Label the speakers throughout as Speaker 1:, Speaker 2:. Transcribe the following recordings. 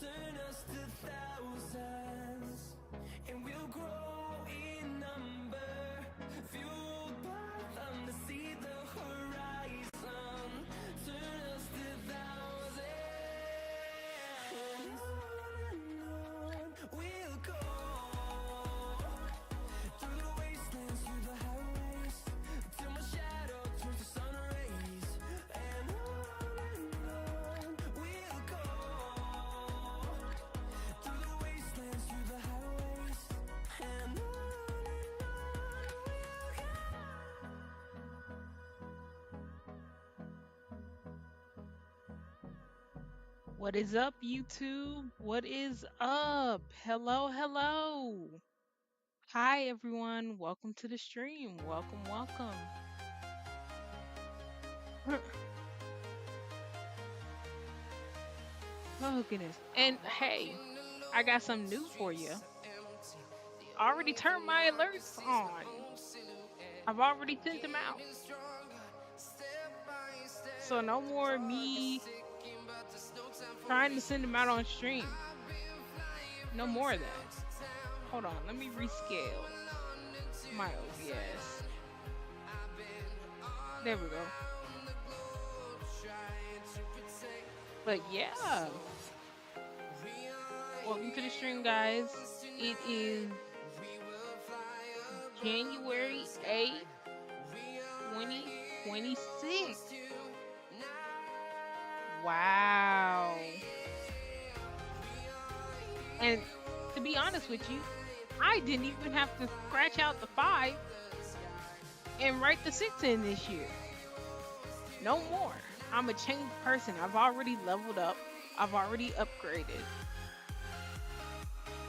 Speaker 1: Turn us to thousands, and we'll grow in number, fueled by them to see the horizon. Turn us to thousands, and on we'll go, through the wastelands, through the highways, till my shadow turns to sun rays. And on we'll go, through the wastelands, through the highways, and on we'll go.
Speaker 2: What is up, YouTube? What is up? Hello, hello. Hi, everyone. Welcome to the stream. Welcome, welcome. Oh, goodness. And hey, I got some new for you. I already turned my alerts on. I've already sent them out. So no more me trying to send them out on stream. No more of that. Hold on, let me rescale my OBS. There we go. But yeah, welcome to the stream, guys. It is January 8th, 2026. Wow. And to be honest with you, I didn't even have to scratch out the 5 and write the 6 in this year. No more. I'm a changed person. I've already leveled up. I've already upgraded.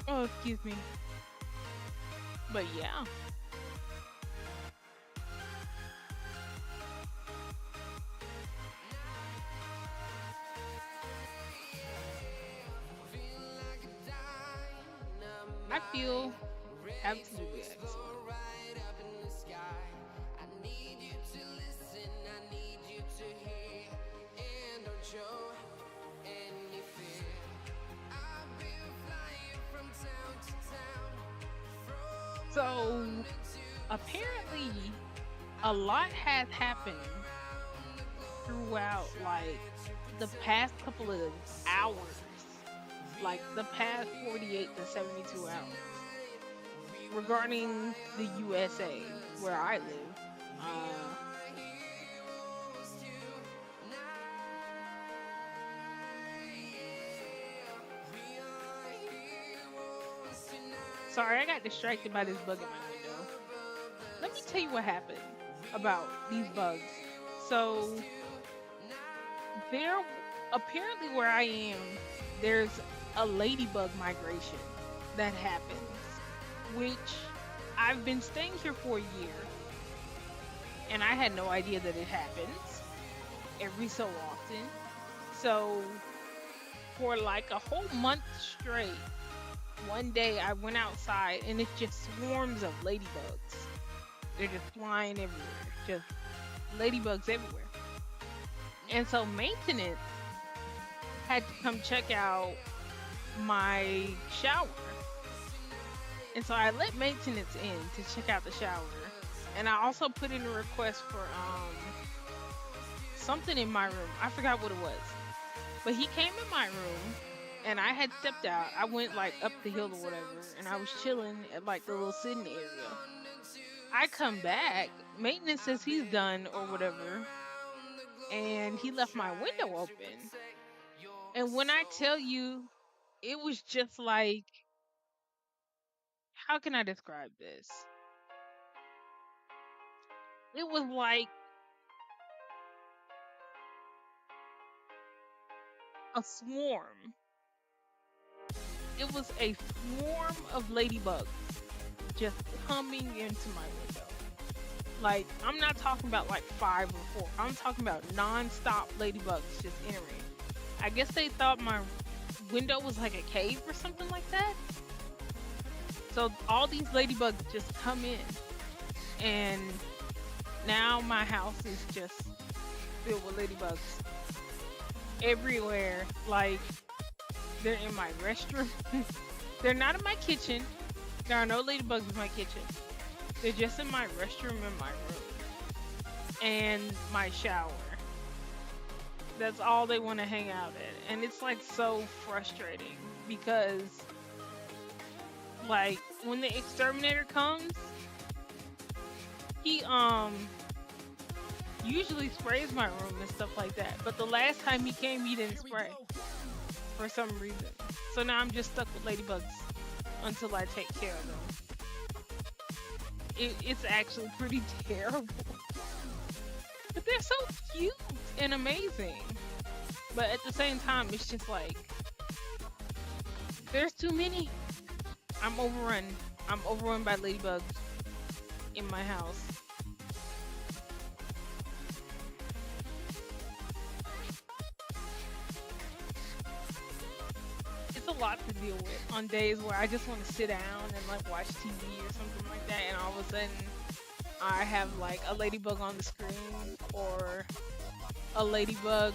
Speaker 2: Oh, excuse me. But yeah. I feel absolutely excellent. So apparently a lot has happened throughout like the past couple of hours, like the past 48 to 72 hours regarding the USA where I live. Sorry, I got distracted by this bug in my window. Let me tell you what happened about these bugs. So there, apparently where I am, there's a ladybug migration that happens, which I've been staying here for a year, and I had no idea that it happens every so often. So for like a whole month straight, one day I went outside and it's just swarms of ladybugs. They're just flying everywhere, just ladybugs everywhere. And so maintenance had to come check out my shower. And so I let maintenance in to check out the shower. And I also put in a request for something in my room. I forgot what it was. But he came in my room and I had stepped out. I went like up the hill or whatever, and I was chilling at like the little sitting area. I come back, maintenance says he's done or whatever, and he left my window open. And when I tell you, it was just like, how can I describe this? It was like a swarm. It was a swarm of ladybugs just coming into my window. Like, I'm not talking about like 5 or 4. I'm talking about non-stop ladybugs just entering. I guess they thought my window was like a cave or something like that. So all these ladybugs just come in, and now my house is just filled with ladybugs everywhere. Like, They're in my restroom. They're not in my kitchen. There are no ladybugs in my kitchen. They're just in my restroom and my room and my shower. That's all they want to hang out in. And it's like so frustrating because like when the exterminator comes, he usually sprays my room and stuff like that. But the last time he came, he didn't spray for some reason. So now I'm just stuck with ladybugs until I take care of them. It's actually pretty terrible. But they're so cute and amazing. But at the same time, it's just like, there's too many. I'm overrun. I'm overrun by ladybugs in my house. It's a lot to deal with on days where I just want to sit down and like watch TV or something like that, and all of a sudden I have like a ladybug on the screen or a ladybug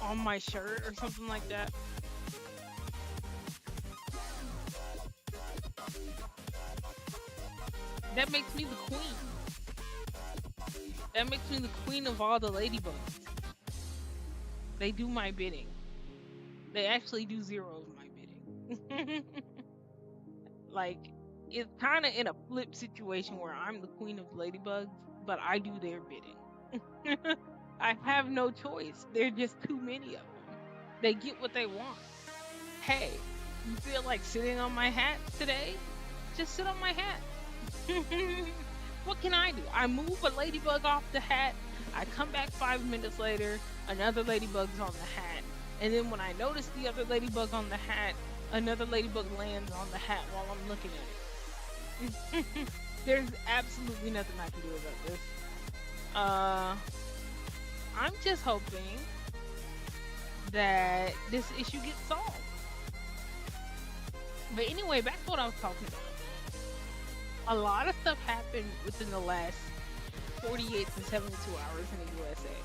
Speaker 2: on my shirt or something like that. That makes me the queen. That makes me the queen of all the ladybugs. They do my bidding. They actually do zero of my bidding. Like, it's kind of in a flip situation where I'm the queen of ladybugs, but I do their bidding. I have no choice. There are just too many of them. They get what they want. Hey, you feel like sitting on my hat today? Just sit on my hat. What can I do? I move a ladybug off the hat. I come back 5 minutes later, another ladybug's on the hat. And then when I notice the other ladybug on the hat, another ladybug lands on the hat while I'm looking at it. There's absolutely nothing I can do about this. I'm just hoping that this issue gets solved. But anyway, back to what I was talking about. A lot of stuff happened within the last 48 to 72 hours in the USA.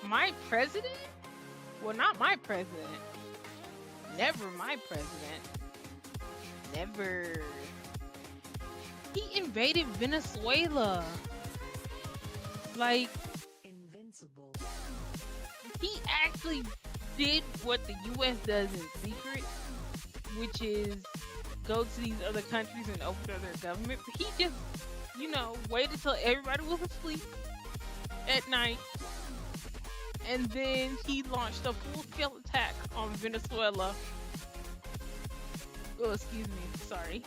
Speaker 2: My president? Well, not my president. Never my president. Never. He invaded Venezuela. Like,
Speaker 3: Invincible.
Speaker 2: he actually did what the US does in secret, which is go to these other countries and overthrow their government. But he just, waited till everybody was asleep at night, and then he launched a full-scale attack on Venezuela. Oh, excuse me, sorry.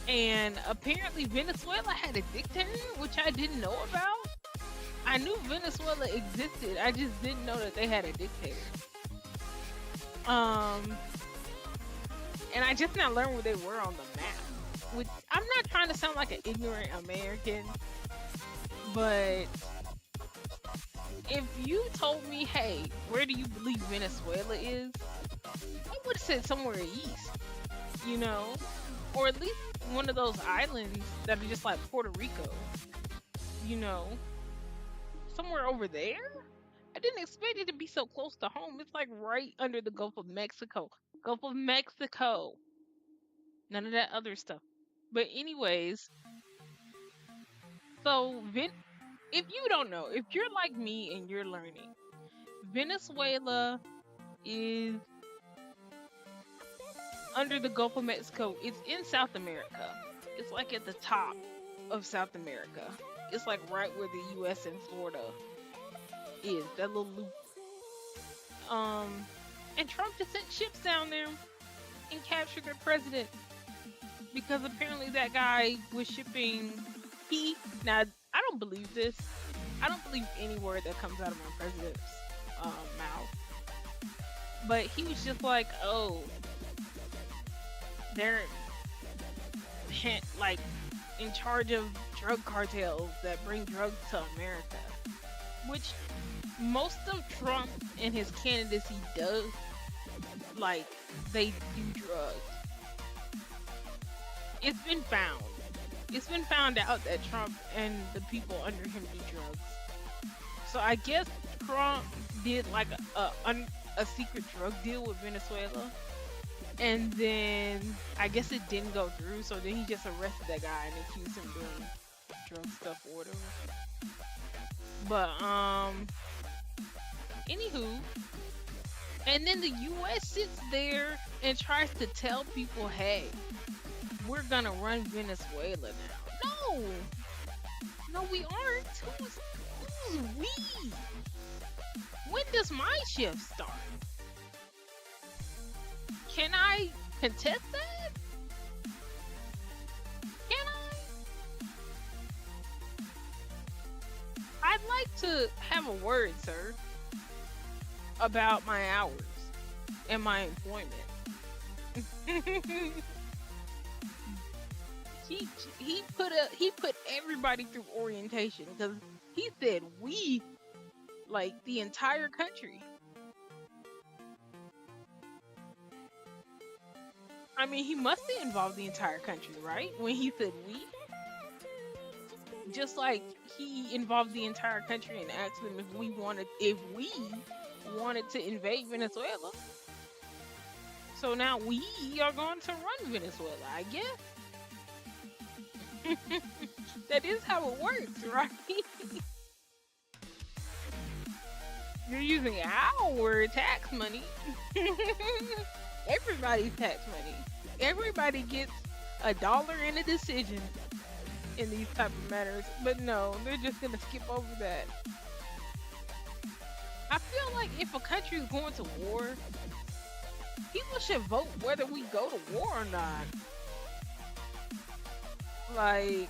Speaker 2: And apparently Venezuela had a dictator, which I didn't know about. I knew Venezuela existed, I just didn't know that they had a dictator. And I just now learned where they were on the map. Which, I'm not trying to sound like an ignorant American, but if you told me, hey, where do you believe Venezuela is? I would have said somewhere east, or at least one of those islands that are just like Puerto Rico, somewhere over there. I didn't expect it to be so close to home. It's like right under the Gulf of Mexico. Gulf of Mexico. None of that other stuff. But anyways, so if you don't know, if you're like me and you're learning, Venezuela is under the Gulf of Mexico. It's in South America. It's like at the top of South America. It's like right where the US and Florida is. That little loop. And Trump just sent ships down there and captured their president. Because apparently that guy was shipping now I don't believe this. I don't believe any word that comes out of my president's mouth. But he was just like, oh, they're like in charge of drug cartels that bring drugs to America. Which most of Trump and his candidacy does, like, they do drugs. It's been found. It's been found out that Trump and the people under him do drugs. So I guess Trump did like a secret drug deal with Venezuela, and then I guess it didn't go through. So then he just arrested that guy and accused him doing drug stuff or whatever. But anywho, and then the U.S. sits there and tries to tell people, "Hey, we're gonna run Venezuela now." No, no, we aren't. Who's we? When does my shift start? Can I contest that? Can I? I'd like to have a word, sir, about my hours and my employment. he he put everybody through orientation because he said we, like the entire country. I mean, he must have involved the entire country, right? When he said we, just like he involved the entire country and asked them if we wanted to invade Venezuela. So now we are going to run Venezuela, I guess. That is how it works, right? You're using our tax money. Everybody's tax money. Everybody gets $1 in a decision in these type of matters. But no, they're just gonna skip over that. I feel like if a country is going to war, people should vote whether we go to war or not. Like,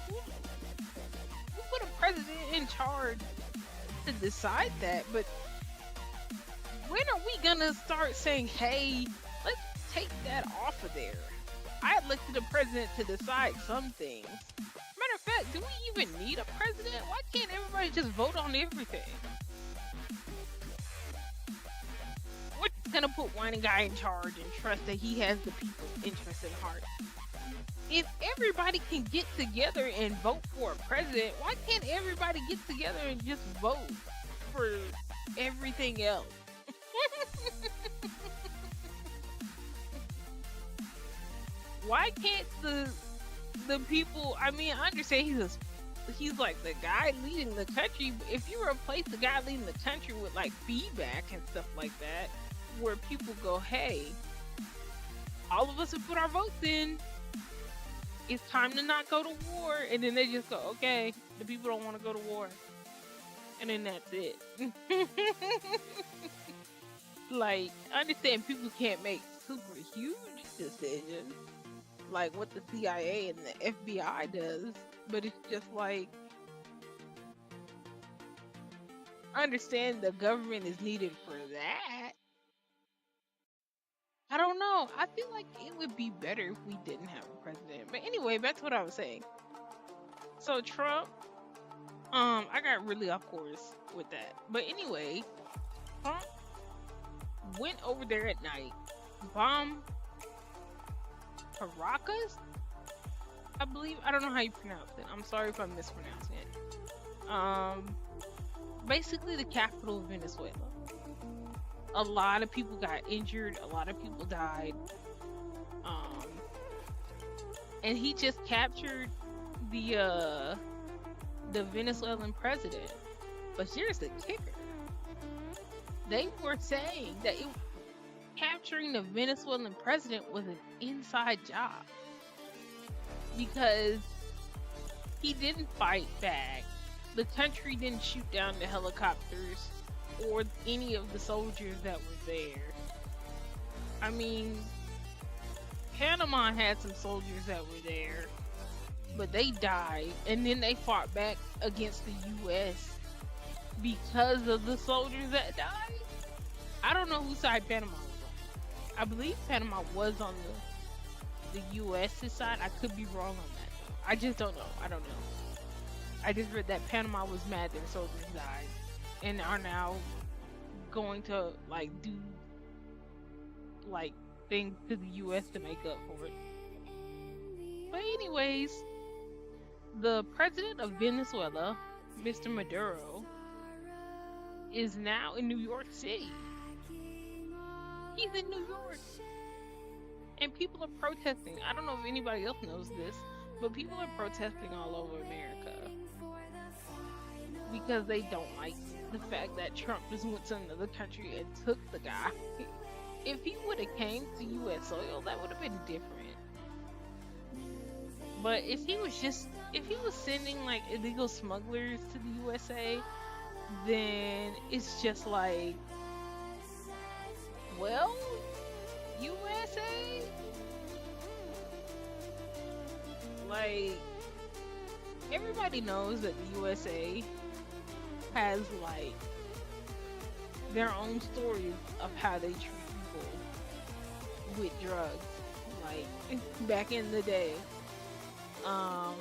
Speaker 2: who put a president in charge to decide that? But when are we gonna start saying, hey, let's take that off of there? I elected a president to decide some things. Matter of fact, do we even need a president? Why can't everybody just vote on everything? We're gonna put one guy in charge and trust that he has the people's interest in heart. If everybody can get together and vote for a president, why can't everybody get together and just vote for everything else? Why can't the people? I mean, I understand he's like the guy leading the country. But if you replace the guy leading the country with like feedback and stuff like that, where people go, hey, all of us have put our votes in. It's time to not go to war, and then they just go, okay, the people don't want to go to war, and then that's it. Like, I understand people can't make super huge decisions, like what the CIA and the FBI does, but it's just like, I understand the government is needed for that. I don't know. I feel like it would be better if we didn't have a president. But anyway, back to what I was saying. So Trump, I got really off course with that. But anyway, Trump went over there at night, bombed Caracas, I believe. I don't know how you pronounce it. I'm sorry if I'm mispronouncing it. Basically the capital of Venezuela. A lot of people got injured. A lot of people died. And he just captured the Venezuelan president. But here's the kicker: they were saying that capturing the Venezuelan president was an inside job because he didn't fight back. The country didn't shoot down the helicopters or any of the soldiers that were there. I mean, Panama had some soldiers that were there, but they died, and then they fought back against the U.S. because of the soldiers that died. I don't know whose side Panama was on. I believe Panama was on the U.S.'s side. I could be wrong on that, though. I just don't know. I don't know. I just read that Panama was mad their soldiers died and are now going to like do like things to the US to make up for it. But anyways, The president of Venezuela, Mr. Maduro, is now in New York City. He's in New York, and people are protesting. I don't know if anybody else knows this, but people are protesting all over America because they don't like the fact that Trump just went to another country and took the guy. If he would have came to U.S. soil, that would have been different. But if he was sending like illegal smugglers to the USA, then it's just like, well, USA, like everybody knows that the USA has like their own stories of how they treat people with drugs. Like back in the day, um,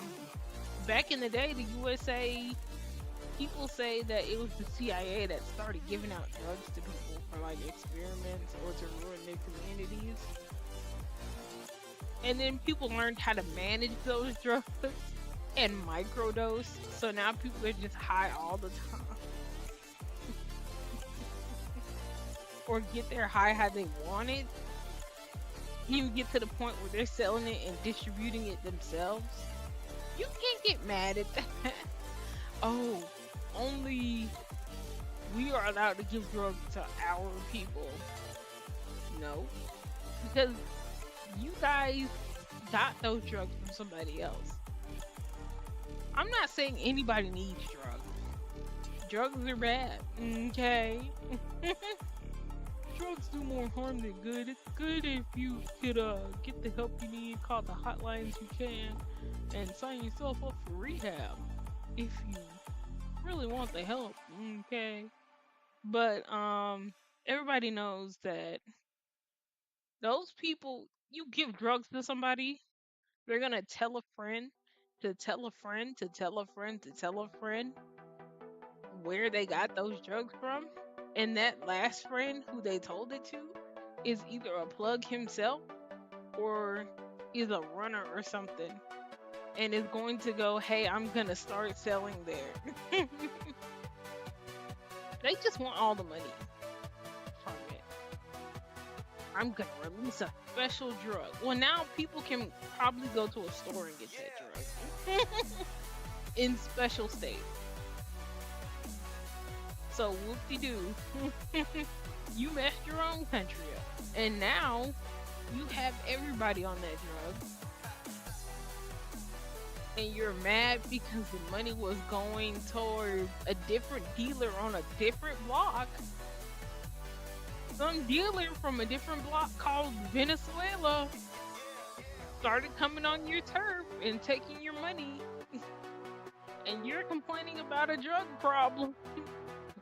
Speaker 2: back in the day, the USA, people say that it was the CIA that started giving out drugs to people for like experiments or to ruin their communities. And then people learned how to manage those drugs and microdose. So now people are just high all the time. Or get their high how they want it. Even get to the point where they're selling it and distributing it themselves. You can't get mad at that. Oh, only we are allowed to give drugs to our people. No. Because you guys got those drugs from somebody else. I'm not saying anybody needs drugs. Drugs are bad. Okay. Drugs do more harm than good. It's good if you could get the help you need, call the hotlines you can, and sign yourself up for rehab if you really want the help. Okay. But everybody knows that those people, you give drugs to somebody, they're gonna tell a friend to tell a friend to tell a friend to tell a friend where they got those drugs from. And that last friend who they told it to is either a plug himself or is a runner or something. And is going to go, hey, I'm gonna start selling there. They just want all the money from it. I'm gonna release a special drug. Well, now people can probably go to a store and get that drug in special states. So whoop-de-doo, you messed your own country up, and now you have everybody on that drug, and you're mad because the money was going towards a different dealer on a different block. Some dealer from a different block called Venezuela started coming on your turf and taking your money, and you're complaining about a drug problem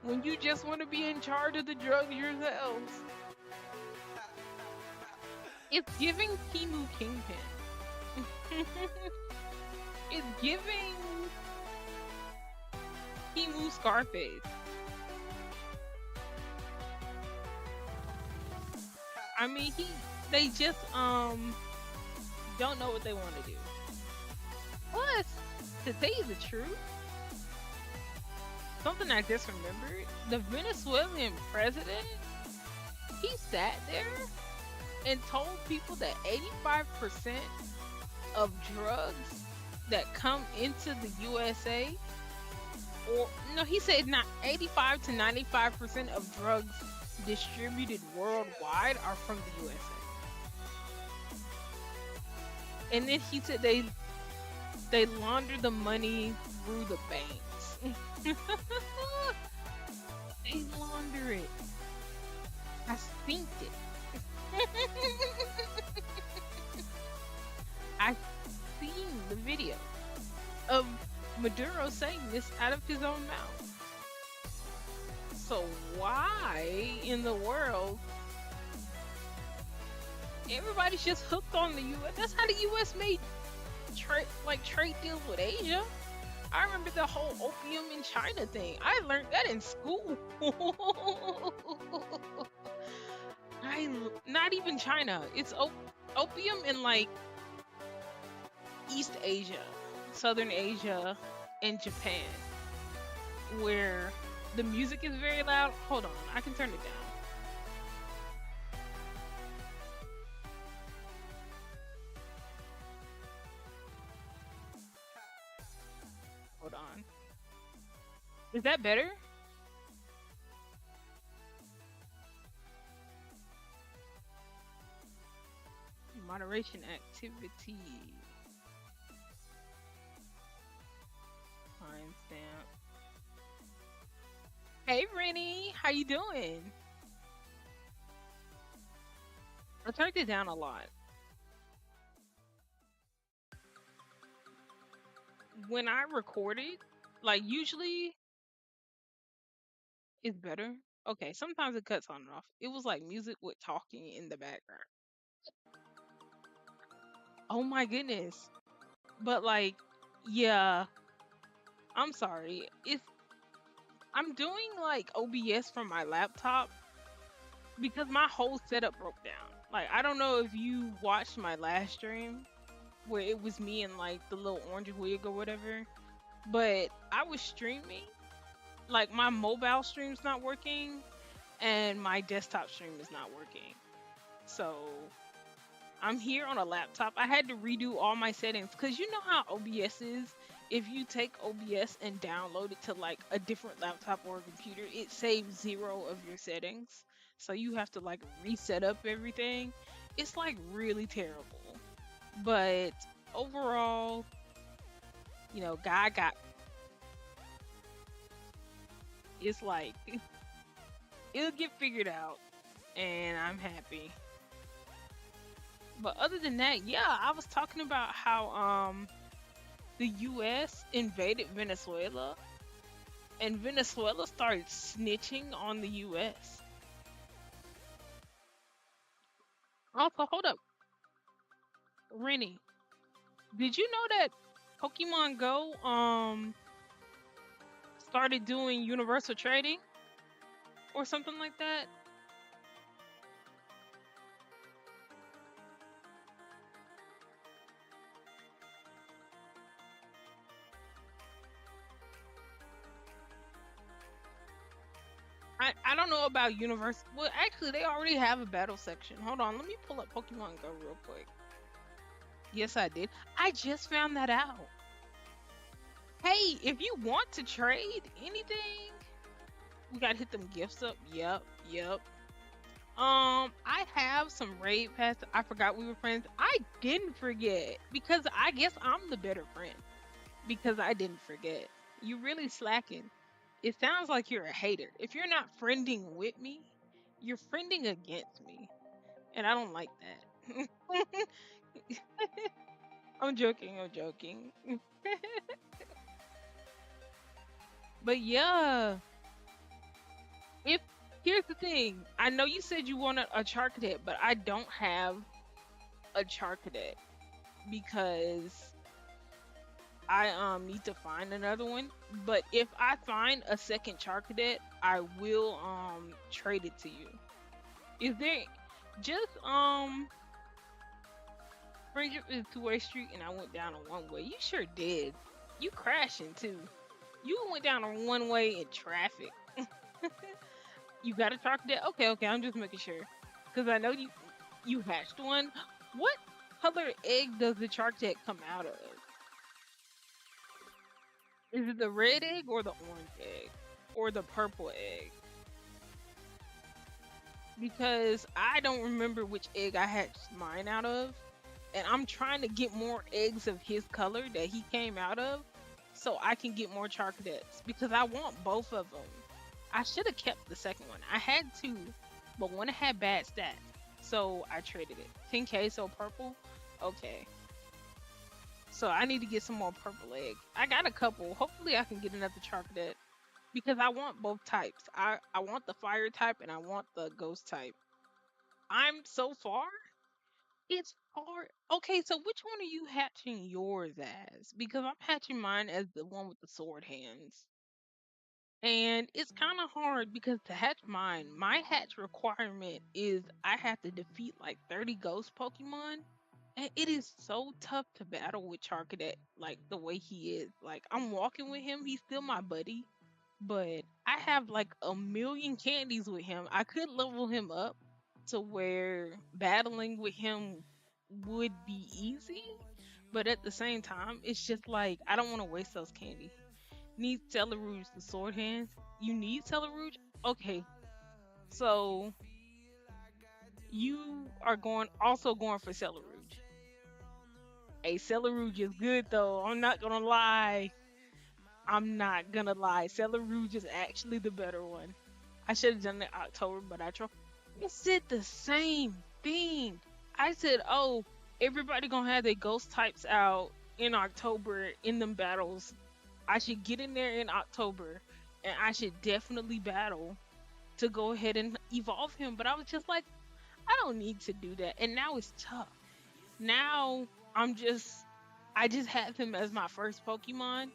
Speaker 2: when you just want to be in charge of the drugs yourselves. It's giving Timu Kingpin. It's giving Timu Scarface. I mean, they just don't know what they want to do. Plus, to tell you the truth, something I just remembered, the Venezuelan president, he sat there and told people that 85% of drugs that come into the USA, or no, he said not 85 to 95% of drugs distributed worldwide are from the USA. And then he said they launder the money through the banks. They launder it. I synced it. I seen the video of Maduro saying this out of his own mouth. So why in the world everybody's just hooked on the US? That's how the US made trade deals with Asia. I remember the whole opium in China thing. I learned that in school. Not even China. It's opium in like East Asia. Southern Asia and Japan, where the music is very loud. Hold on, I can turn it down. Hold on. Is that better? Moderation activity. Timestamp. Hey, Rennie, how you doing? I turned it down a lot. When I record it, like usually it's better. Okay, sometimes it cuts on and off. It was like music with talking in the background. Oh my goodness. But like, yeah, I'm sorry. I'm doing like OBS from my laptop because my whole setup broke down. Like, I don't know if you watched my last stream where it was me and like the little orange wig or whatever, but I was streaming, like my mobile stream's not working and my desktop stream is not working. So I'm here on a laptop. I had to redo all my settings because you know how OBS is. If you take OBS and download it to like a different laptop or a computer, it saves zero of your settings. So you have to like reset up everything. It's like really terrible. But overall, guy got it's like it'll get figured out and I'm happy. But other than that, yeah, I was talking about how the US invaded Venezuela and Venezuela started snitching on the US. Also, hold up, Rennie, did you know that Pokemon Go started doing universal trading or something like that? I don't know about universal. Well, actually, they already have a battle section. Hold on, let me pull up Pokemon Go real quick. Yes, I did. I just found that out. Hey, if you want to trade anything, we gotta hit them gifts up. Yep, yep. I have some raid pass. I forgot we were friends. I didn't forget because I guess I'm the better friend because I didn't forget. You really slacking. It sounds like you're a hater. If you're not friending with me, you're friending against me, and I don't like that. I'm joking. I'm joking. But yeah, if here's the thing, I know you said you wanted a Charcadet, but I don't have a Charcadet because I need to find another one. But if I find a second Charcadet, I will trade it to you. Is there just friendship is a two-way street and I went down a one way? You sure did. You crashing too. You went down a one way in traffic. You got a Charcadet? Okay, okay. I'm just making sure because I know you hatched one. What color egg does the Charcadet come out of? Is it the red egg or the orange egg? Or the purple egg? Because I don't remember which egg I hatched mine out of. And I'm trying to get more eggs of his color that he came out of so I can get more Charcadets because I want both of them. I should have kept the second one. I had two, but one had bad stats. So I traded it. 10k, so purple? Okay. So I need to get some more purple eggs. I got a couple. Hopefully I can get another Charcadet because I want both types. I want the fire type and I want the ghost type. I'm so far. It's hard. Okay, so which one are you hatching yours as? Because I'm hatching mine as the one with the sword hands. And it's kind of hard because to hatch mine, my hatch requirement is I have to defeat like 30 ghost Pokemon And it is so tough to battle with Charcadet, like the way he is. Like I'm walking with him, he's still my buddy, but I have like a million candies with him. I could level him up to where battling with him would be easy, but at the same time, it's just like I don't want to waste those candy. Need Celerouge the sword hands. You need Celerouge? Okay. So you are going for Celerouge. Hey, Celerouge is good though. I'm not gonna lie. I'm not gonna lie. Celerouge is actually the better one. I should have done it October, but I tried. I said the same thing. I said, oh, everybody gonna have their ghost types out in October in them battles. I should get in there in October and I should definitely battle to go ahead and evolve him. But I was just like, I don't need to do that. And now it's tough. Now I just have him as my first Pokemon.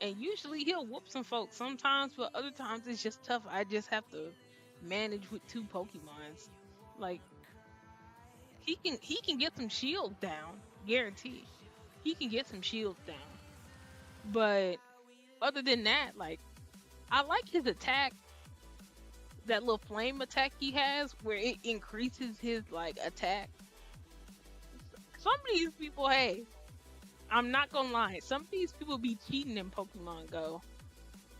Speaker 2: And usually he'll whoop some folks sometimes, but other times it's just tough. I just have to manage with two Pokemons. Like he can get some shields down, guaranteed. He can get some shields down. But other than that, like I like his attack, that little flame attack he has where it increases his like attack. Some of these people, hey, I'm not gonna lie, some of these people be cheating in Pokemon Go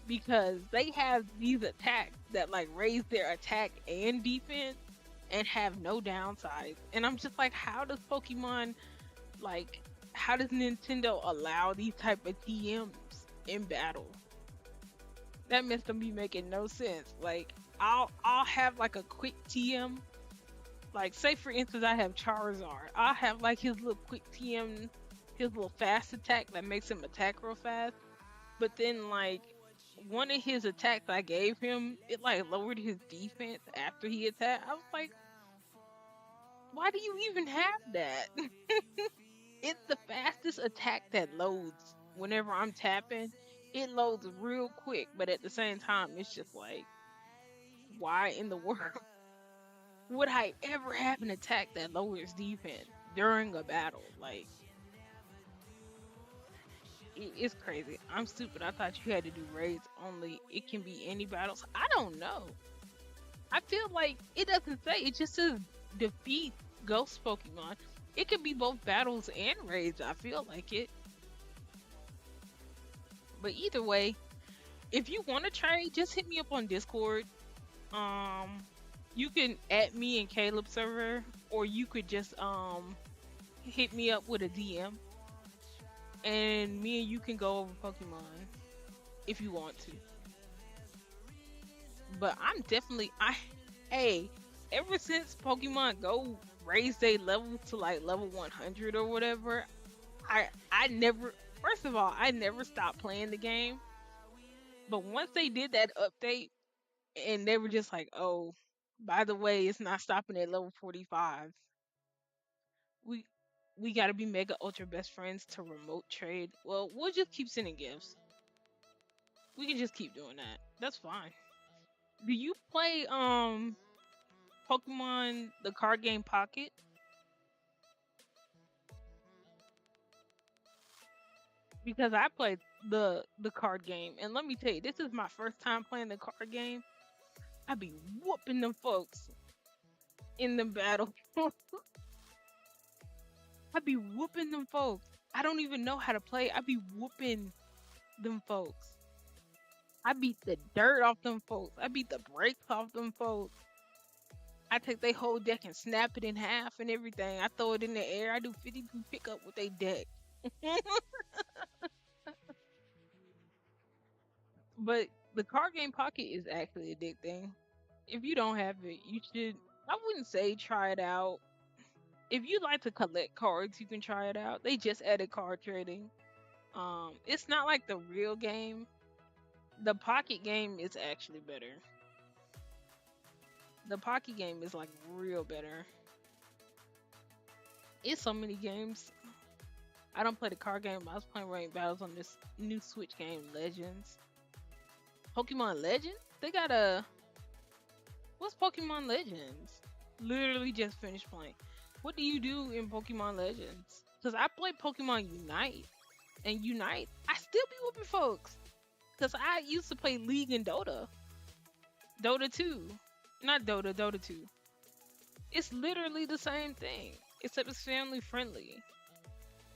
Speaker 2: because they have these attacks that like raise their attack and defense and have no downsides. And I'm just like, how does Pokemon like how does Nintendo allow these type of TMs in battle? That mess don't be making no sense. Like I'll have like a quick TM. Like say for instance I have Charizard. I'll have like his little quick TM, his little fast attack that makes him attack real fast. But then like one of his attacks I gave him, it like lowered his defense after he attacked. I was like, why do you even have that? It's the fastest attack that loads whenever I'm tapping. It loads real quick, but at the same time, it's just like, why in the world would I ever have an attack that lowers defense during a battle? Like, it's crazy. I'm stupid. I thought you had to do raids only. It can be any battles. I don't know. I feel like it doesn't say. It just says defeat ghost Pokemon. It could be both battles and raids. I feel like it. But either way, if you want to trade, just hit me up on Discord. Um, you can add me in Caleb server, or you could just hit me up with a DM, and me and you can go over Pokemon if you want to. But I'm definitely hey, ever since Pokemon Go raised their level to like level 100 or whatever, I never first of all I never stopped playing the game. But once they did that update and they were just like, oh, by the way, it's not stopping at level 45. We we gotta be mega ultra best friends to remote trade. Well, we'll just keep sending gifts. We can just keep doing that. That's fine. Do you play Pokemon the card game Pocket? Because I played the card game, and let me tell you, this is my first time playing the card game. I be whooping them folks in the battle. I be whooping them folks. I don't even know how to play. I be whooping them folks. I beat the dirt off them folks. I beat the brakes off them folks. I take their whole deck and snap it in half and everything. I throw it in the air. I do 52 pickup with their deck. But the card game Pocket is actually addicting. If you don't have it, you should. I wouldn't say try it out. If you like to collect cards, you can try it out. They just added card trading. It's not like the real game. The Pocket game is actually better. The Pocket game is like real better. It's so many games. I don't play the card game. I was playing ranked battles on this new Switch game, Legends. Pokemon Legends? They got a. What's Pokemon Legends? Literally just finished playing. What do you do in Pokemon Legends? Because I play Pokemon Unite, and Unite, I still be whooping folks. Because I used to play League and Dota. Dota 2. Not Dota, Dota 2. It's literally the same thing, except it's family friendly.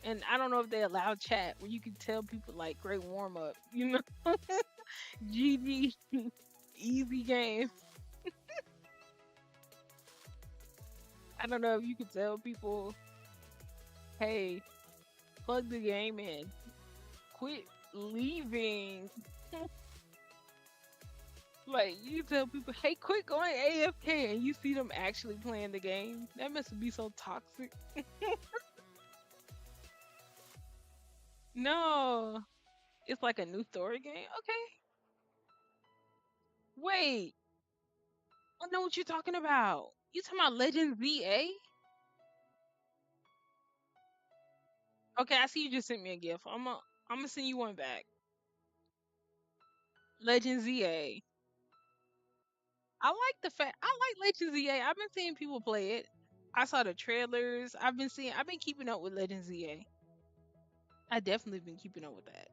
Speaker 2: And I don't know if they allow chat where you can tell people like great warm up, you know? GG, easy game. I don't know if you could tell people, hey, plug the game in, quit leaving. Like you tell people, hey, quit going AFK, and you see them actually playing the game. That must be so toxic. No, it's like a new story game. Okay, wait, I know what you're talking about. You talking about Legend ZA? Okay, I see you just sent me a GIF. I'm gonna send you one back. Legend ZA. I like the fact I like Legend ZA. I've been seeing people play it. I saw the trailers. I've been keeping up with Legend ZA. I definitely been keeping up with that.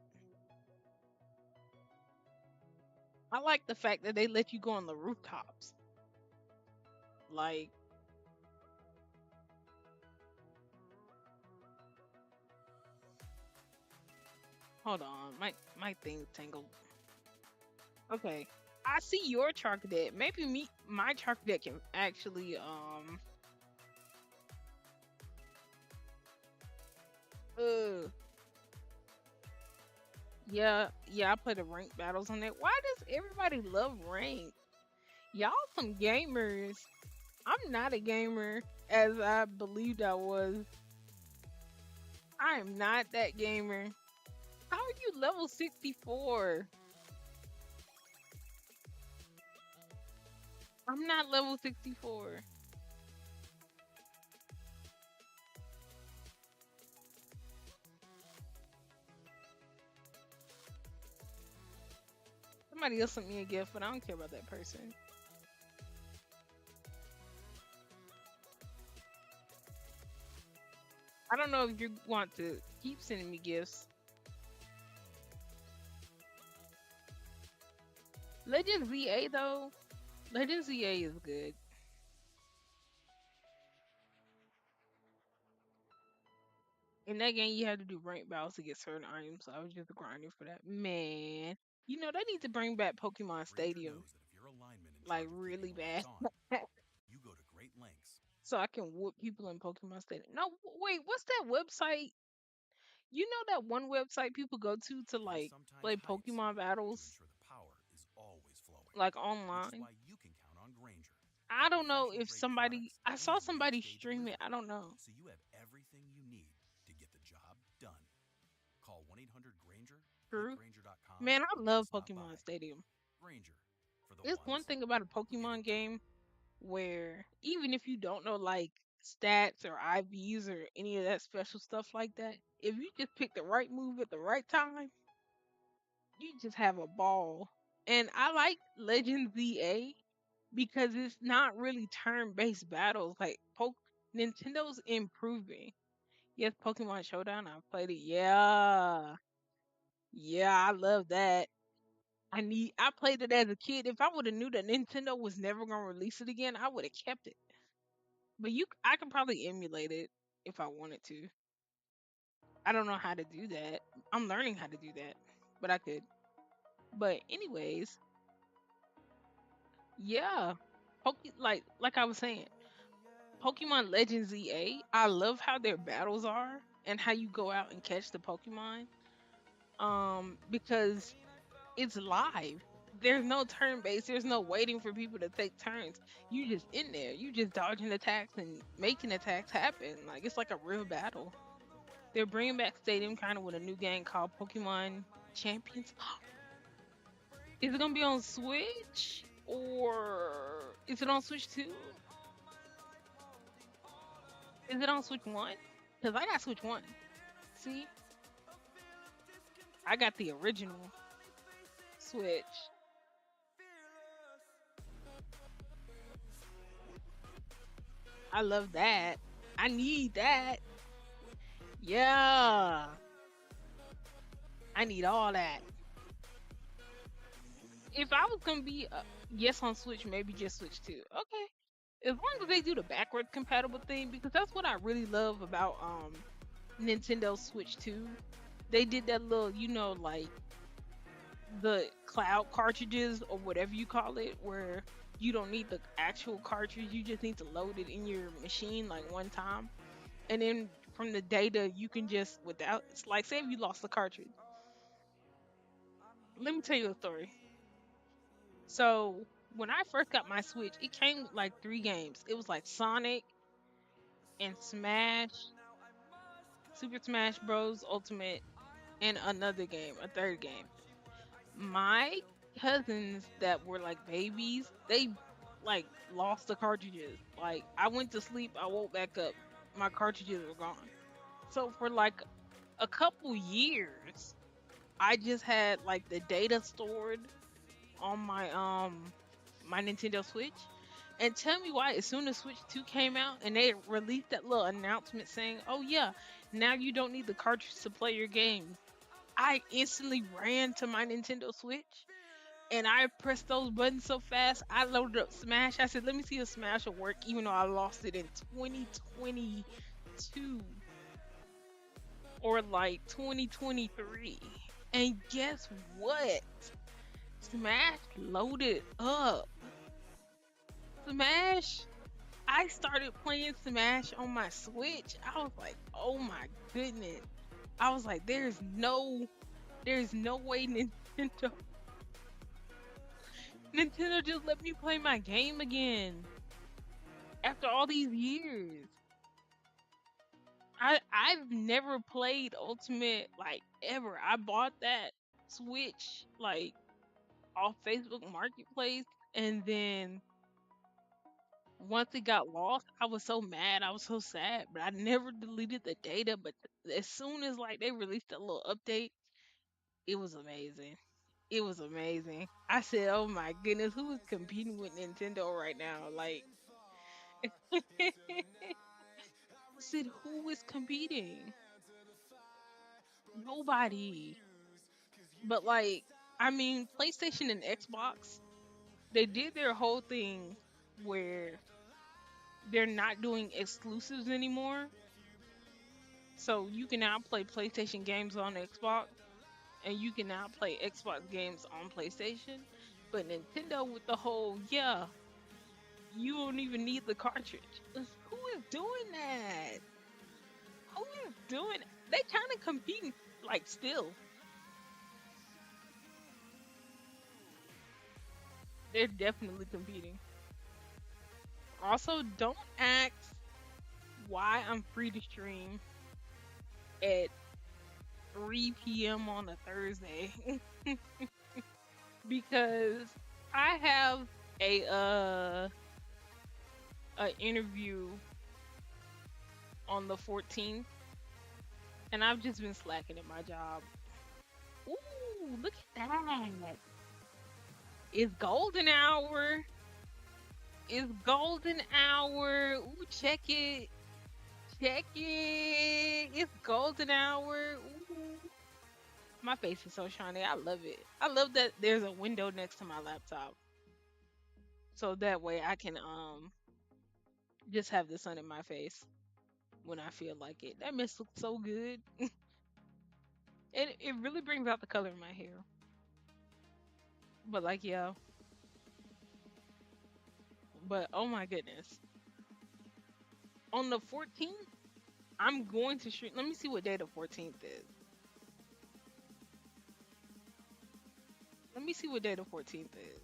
Speaker 2: I like the fact that they let you go on the rooftops. Like, hold on, my thing's tangled. Okay, I see your Charcadet. Maybe my Charcadet can actually uh yeah, I play the rank battles on it. Why does everybody love rank? Y'all some gamers. I'm not a gamer as I believed I was. I am not that gamer. How are you level 64? I'm not level 64. Somebody else sent me a gift, but I don't care about that person. I don't know if you want to keep sending me gifts. Legend ZA though, Legend ZA is good. In that game, you had to do rank battles to get certain items, so I was just grinding for that. Man, you know they need to bring back Pokemon Stadium, like really bad, so I can whoop people in Pokemon Stadium. No, wait, what's that website? You know that one website people go to like play Pokemon battles, like online. I don't know if somebody. I saw somebody stream it. I don't know. True. Man, I love Pokemon Stadium. It's one thing about a Pokemon game where even if you don't know like stats or IVs or any of that special stuff like that, if you just pick the right move at the right time, you just have a ball. And I like Legend ZA because it's not really turn-based battles. Like Nintendo's improving. Yes, Pokemon Showdown. I played it. Yeah, yeah, I love that. I played it as a kid. If I would have knew that Nintendo was never gonna release it again, I would have kept it. But I can probably emulate it if I wanted to. I don't know how to do that. I'm learning how to do that, but I could. But anyways, yeah, like I was saying, Pokemon Legends ZA. I love how their battles are and how you go out and catch the Pokemon. Because it's live. There's no turn based. There's no waiting for people to take turns. You just in there. You just dodging attacks and making attacks happen. Like it's like a real battle. They're bringing back Stadium kind of with a new game called Pokemon Champions. Is it gonna be on Switch or is it on Switch 2? Is it on Switch 1? Cause I got Switch 1. See, I got the original Switch. I love that. I need that. Yeah, I need all that. If I was gonna be yes on Switch, maybe just Switch 2. Okay, as long as they do the backward compatible thing, because that's what I really love about Nintendo Switch 2. They did that little, like the cloud cartridges or whatever you call it, where you don't need the actual cartridge, you just need to load it in your machine like one time. And then from the data, you can just, without, it's like, say if you lost the cartridge. Let me tell you a story. So when I first got my Switch, it came with like three games. It was like Sonic and Smash, Super Smash Bros. Ultimate, and another game, a third game. My cousins that were like babies, they like lost the cartridges. Like I went to sleep, I woke back up, my cartridges were gone. So for like a couple years, I just had like the data stored on my Nintendo Switch. And tell me why, as soon as Switch 2 came out and they released that little announcement saying, "Oh yeah, now you don't need the cartridge to play your game." I instantly ran to my Nintendo Switch and I pressed those buttons so fast. I loaded up Smash. I said, "Let me see if Smash will work," even though I lost it in 2022 or like 2023. And guess what? Smash loaded up. Smash. I started playing Smash on my Switch. I was like, "Oh my goodness." I was like, there's no way Nintendo just let me play my game again after all these years. I've never played Ultimate like ever. I bought that Switch like off Facebook Marketplace, and then once it got lost, I was so mad. I was so sad, but I never deleted the data. But as soon as like they released a little update, it was amazing. It was amazing. I said, "Oh my goodness, who is competing with Nintendo right now?" Like, I said, "Who is competing? Nobody." But like, I mean, PlayStation and Xbox, they did their whole thing where they're not doing exclusives anymore. So you can now play PlayStation games on Xbox, and you can now play Xbox games on PlayStation. But Nintendo with the whole, yeah, you don't even need the cartridge. Who is doing that? Who is doing? They kind of competing, like still. They're definitely competing. Also, don't ask why I'm free to stream at 3 p.m. on a Thursday because I have a interview on the 14th, and I've just been slacking at my job. Ooh, look at that! It's golden hour. It's golden hour. Ooh, check it. Check it. It's golden hour. Ooh. My face is so shiny. I love it. I love that there's a window next to my laptop. So that way I can just have the sun in my face when I feel like it. That mist looks so good. It really brings out the color in my hair. But like yeah. But oh my goodness. On the 14th, I'm going to stream. Let me see what day the 14th is. Let me see what day the 14th is.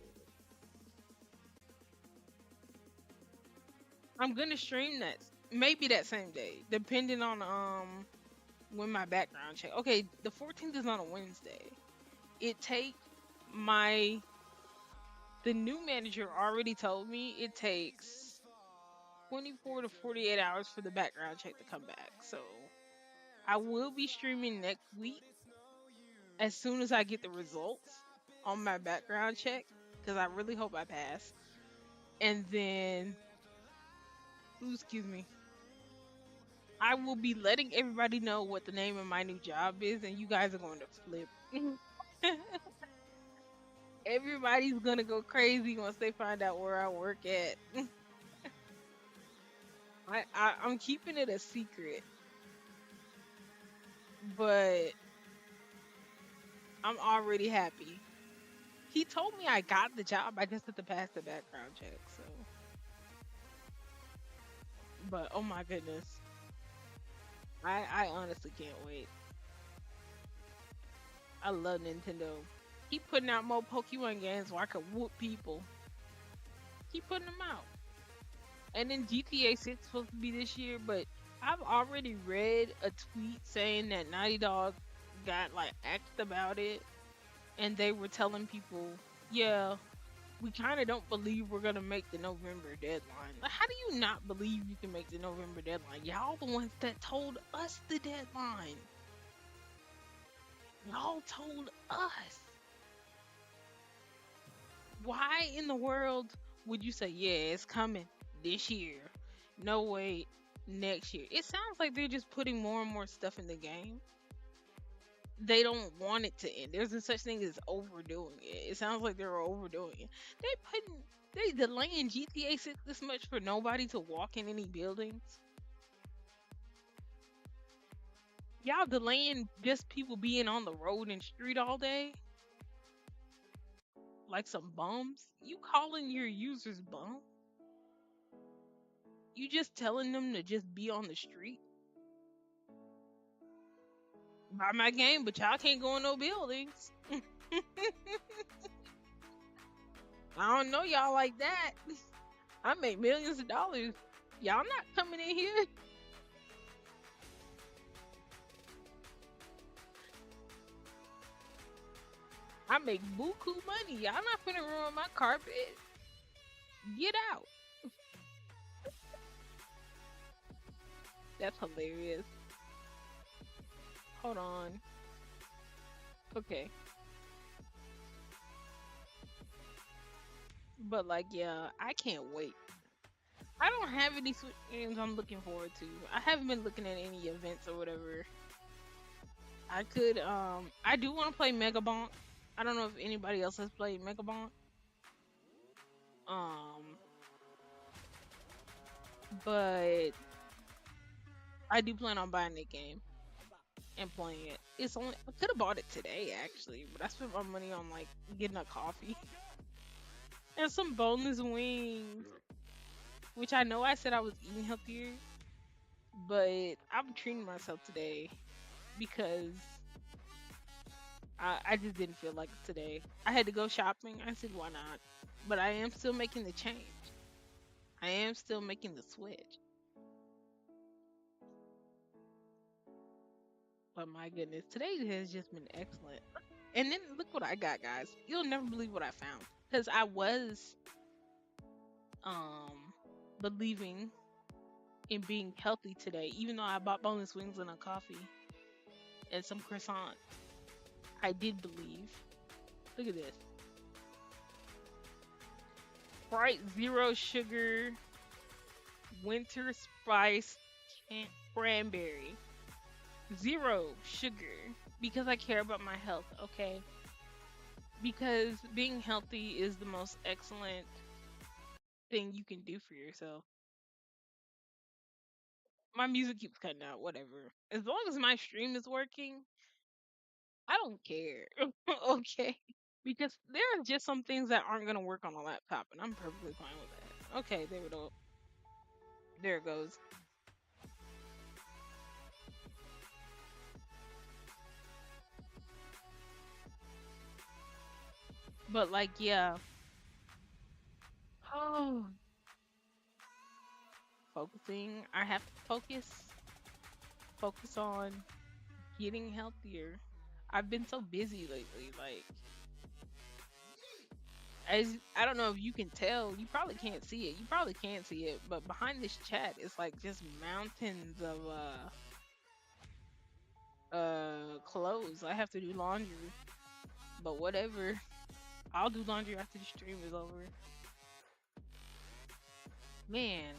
Speaker 2: I'm gonna stream that maybe that same day, depending on when my background check. Okay, the 14th is on a Wednesday. It takes my the new manager already told me it takes 24 to 48 hours for the background check to come back. So I will be streaming next week as soon as I get the results on my background check because I really hope I pass. And then, ooh, excuse me. I will be letting everybody know what the name of my new job is, and you guys are going to flip. Everybody's gonna go crazy once they find out where I work at. I'm keeping it a secret, but I'm already happy. He told me I got the job. I just had to pass the background check. So, but oh my goodness, I honestly can't wait. I love Nintendo. Keep putting out more Pokemon games where I could whoop people. Keep putting them out. And then GTA 6 supposed to be this year, but I've already read a tweet saying that Naughty Dog got like asked about it, and they were telling people, yeah, we kind of don't believe we're gonna make the November deadline. Like, how do you not believe you can make the November deadline? Y'all the ones that told us the deadline. Y'all told us. Why in the world would you say, yeah, it's coming this year? No, wait, next year. It sounds like they're just putting more and more stuff in the game. They don't want it to end. There's no such thing as overdoing it. It sounds like they're overdoing it. They delaying GTA 6 this much for nobody to walk in any buildings. Y'all delaying just people being on the road and street all day like some bums. You calling your users bum? You just telling them to just be on the street? Buy my game, but y'all can't go in no buildings. I don't know y'all like that. I make millions of dollars. Y'all not coming in here. I make buku money. Y'all not finna ruin my carpet. Get out. That's hilarious. Hold on. Okay. But like, yeah, I can't wait. I don't have any Switch games I'm looking forward to. I haven't been looking at any events or whatever. I do want to play Megabonk. I don't know if anybody else has played Megabonk. Um, but I do plan on buying the game and playing it. It's only I could have bought it today actually, but I spent my money on like getting a coffee and some boneless wings, which I know I said I was eating healthier, but I'm treating myself today because I just didn't feel like it today. I had to go shopping. I said, why not? But I am still making the change. I am still making the switch. But my goodness, today has just been excellent. And then look what I got, guys. You'll never believe what I found. Because I was um believing in being healthy today, even though I bought boneless wings and a coffee and some croissants. I did believe. Look at this. Bright zero sugar winter spice cranberry. Zero sugar because I care about my health, okay? Because being healthy is the most excellent thing you can do for yourself. My music keeps cutting out, whatever. As long as my stream is working, I don't care. Okay? Because there are just some things that aren't gonna work on a laptop, and I'm perfectly fine with that. Okay, there we go. There it goes. But like, yeah. Oh, focusing. I have to focus on getting healthier. I've been so busy lately. Like, as I don't know if you can tell, you probably can't see it. You probably can't see it, but behind this chat, it's like just mountains of clothes. I have to do laundry, but whatever. I'll do laundry after the stream is over. Man,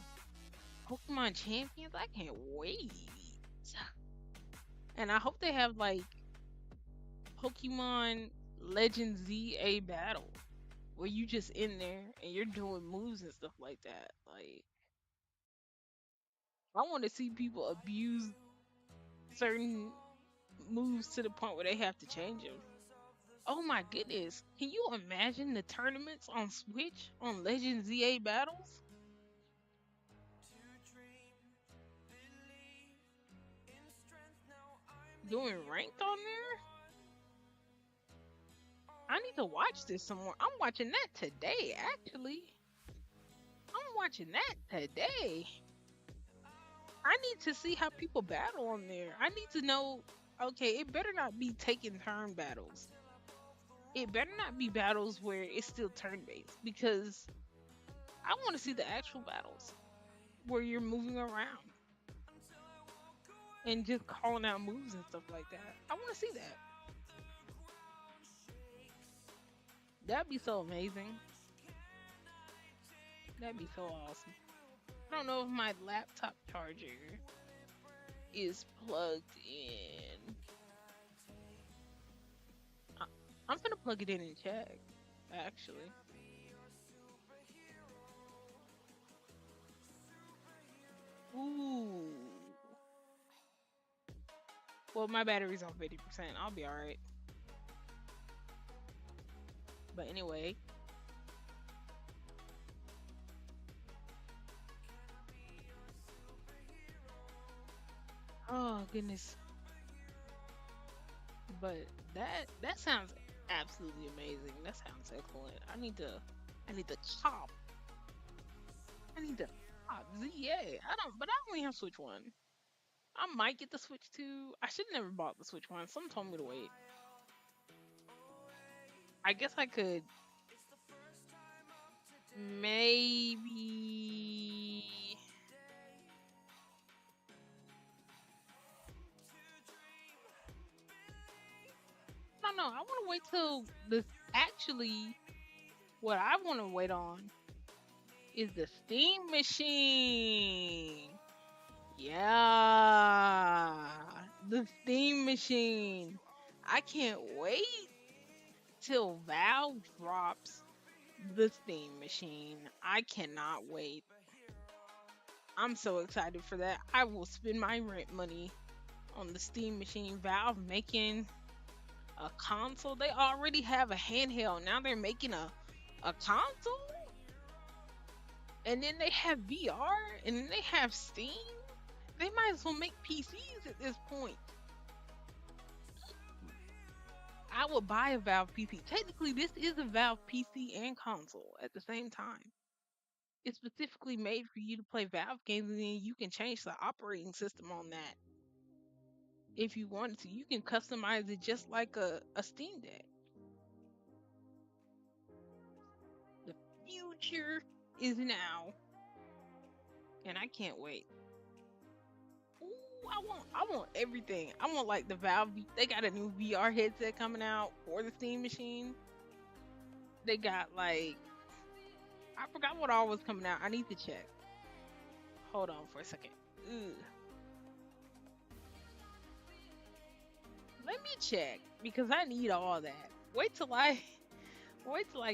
Speaker 2: Pokemon Champions. I can't wait. And I hope they have like Pokemon Legend ZA battle where you just in there and you're doing moves and stuff like that. Like I want to see people abuse certain moves to the point where they have to change them. Oh my goodness. Can you imagine the tournaments on Switch on Legend ZA battles? Doing ranked on there? I need to watch this some more. I'm watching that today, actually. I'm watching that today. I need to see how people battle on there. I need to know, okay, it better not be taking turn battles. It better not be battles where it's still turn based because I want to see the actual battles where you're moving around and just calling out moves and stuff like that. I want to see that. That'd be so amazing. That'd be so awesome. I don't know if my laptop charger is plugged in. I- I'm gonna plug it in and check, actually. Ooh. Well, my battery's on 50%. I'll be alright. But anyway, oh goodness. But that sounds absolutely amazing. That sounds excellent. I need to chop. I need to chop ZA. But I only have Switch One. I might get the Switch 2. I should never bought the Switch 1. Some told me to wait. I guess I could maybe I don't know. I want to wait till this actually what I want to wait on is the Steam machine. Yeah, the Steam machine. I can't wait till Valve drops the Steam machine. I cannot wait. I'm so excited for that. I will spend my rent money on the Steam machine. Valve making a console. They already have a handheld. Now they're making a console. And then they have VR. And then they have Steam. They might as well make PCs at this point. I would buy a Valve PC. Technically, this is a Valve PC and console at the same time. It's specifically made for you to play Valve games, and then you can change the operating system on that if you wanted to. You can customize it just like a Steam Deck. The future is now, and I can't wait. Ooh, I want everything. I want like the Valve. They got a new VR headset coming out for the Steam machine. They got like I forgot what all was coming out. I need to check. Hold on for a second. Ugh. Let me check because I need all that. Wait till I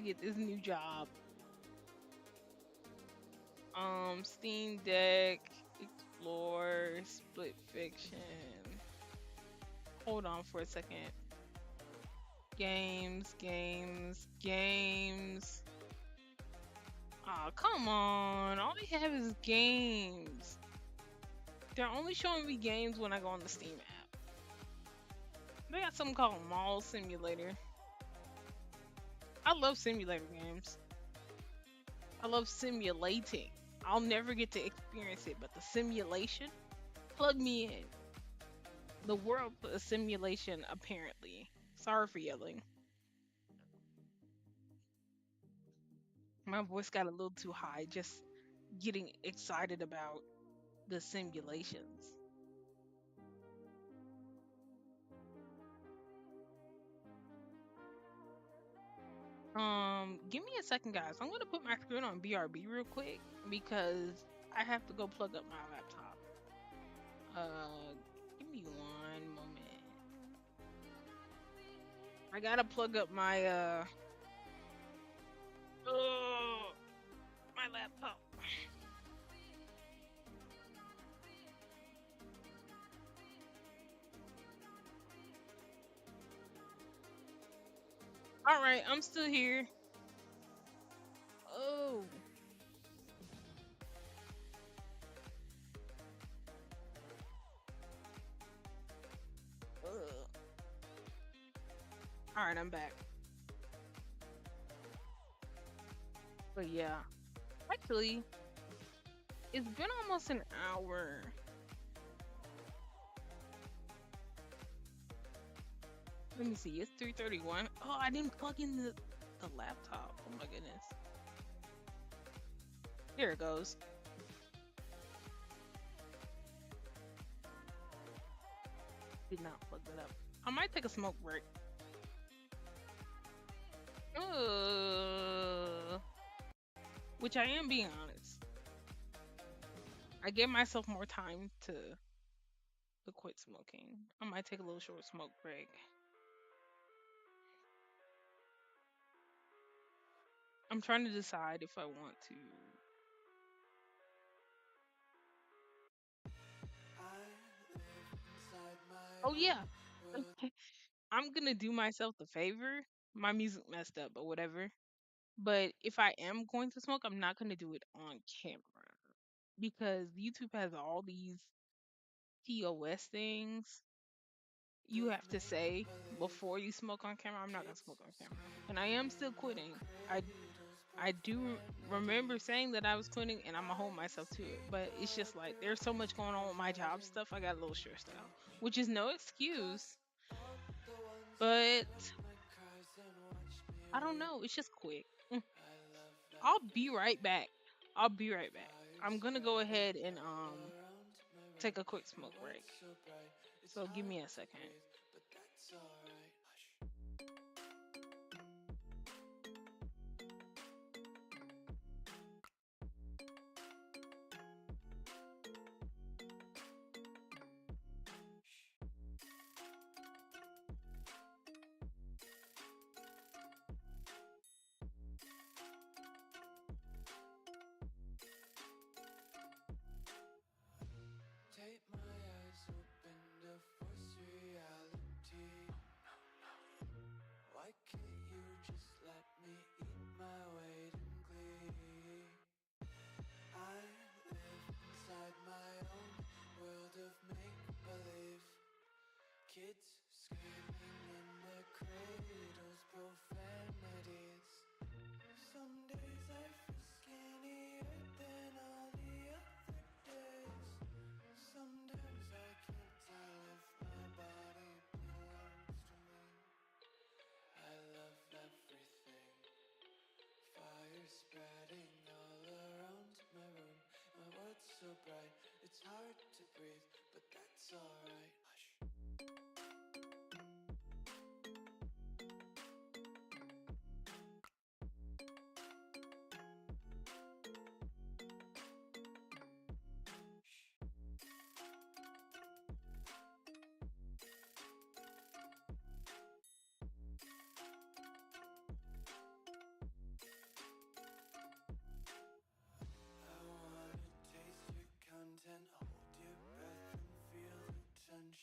Speaker 2: get this new job. Steam Deck, Explore, Split Fiction. Hold on for a second. Games. Oh, come on. All they have is games. They're only showing me games when I go on the Steam app. They got something called Mall Simulator. I love simulator games. I love simulating. I'll never get to experience it, but the simulation, plug me in. The world a simulation, apparently. Sorry for yelling. My voice got a little too high just getting excited about the simulations. Give me a second, guys. I'm gonna put my screen on BRB real quick because I have to go plug up my laptop. Uh, Give me one moment. I gotta plug up oh, my laptop. All right, I'm still here. Oh, ugh. All right, I'm back. But yeah, actually, it's been almost an hour. Let me see. It's 3:31. Oh, I didn't plug in the laptop. Oh my goodness. Here it goes. Did not plug that up. I might take a smoke break. Uh, which I am being honest. I give myself more time to quit smoking. I might take a little short smoke break. I'm trying to decide if I want to. Oh yeah, I'm gonna do myself the favor. My music messed up, but whatever. But if I am going to smoke, I'm not gonna do it on camera because YouTube has all these TOS things you have to say before you smoke on camera. I'm not gonna smoke on camera, and I am still quitting. I do remember saying that I was quitting, and I'm gonna hold myself to it. But it's just like there's so much going on with my job stuff. I got a little stressed out, which is no excuse. But I don't know. It's just quick. I'll be right back. I'll be right back. I'm gonna go ahead and take a quick smoke break. So give me a second.
Speaker 1: Take my eyes open to force reality. Why can't you just let me eat my weight in glee? I live inside my own world of make-believe. Kids screaming in their cradles, profanities. Some days I feel skinnier than all the other days. Sometimes I can't tell if my body belongs to me. I love everything. Fire spreading all around my room. My world's so bright, it's hard to breathe, but that's alright. Hush. I wanna taste your content, hold your breath and feel the tension.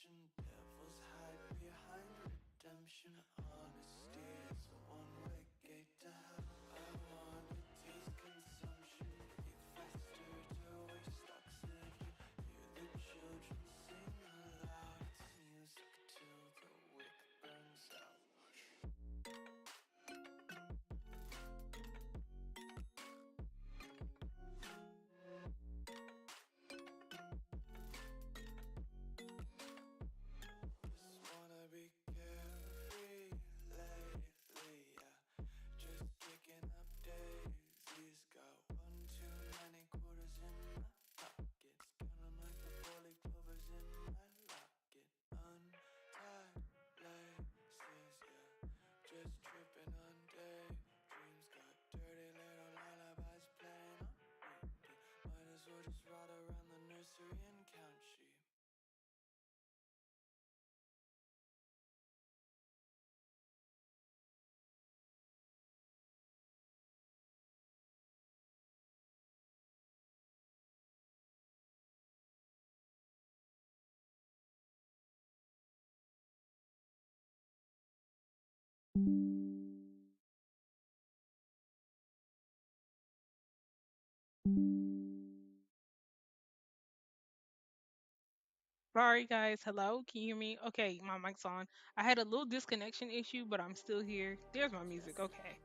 Speaker 2: Sorry, guys. Hello, can you hear me? Okay, my mic's on. I had a little disconnection issue, but I'm still here. There's my music. Okay,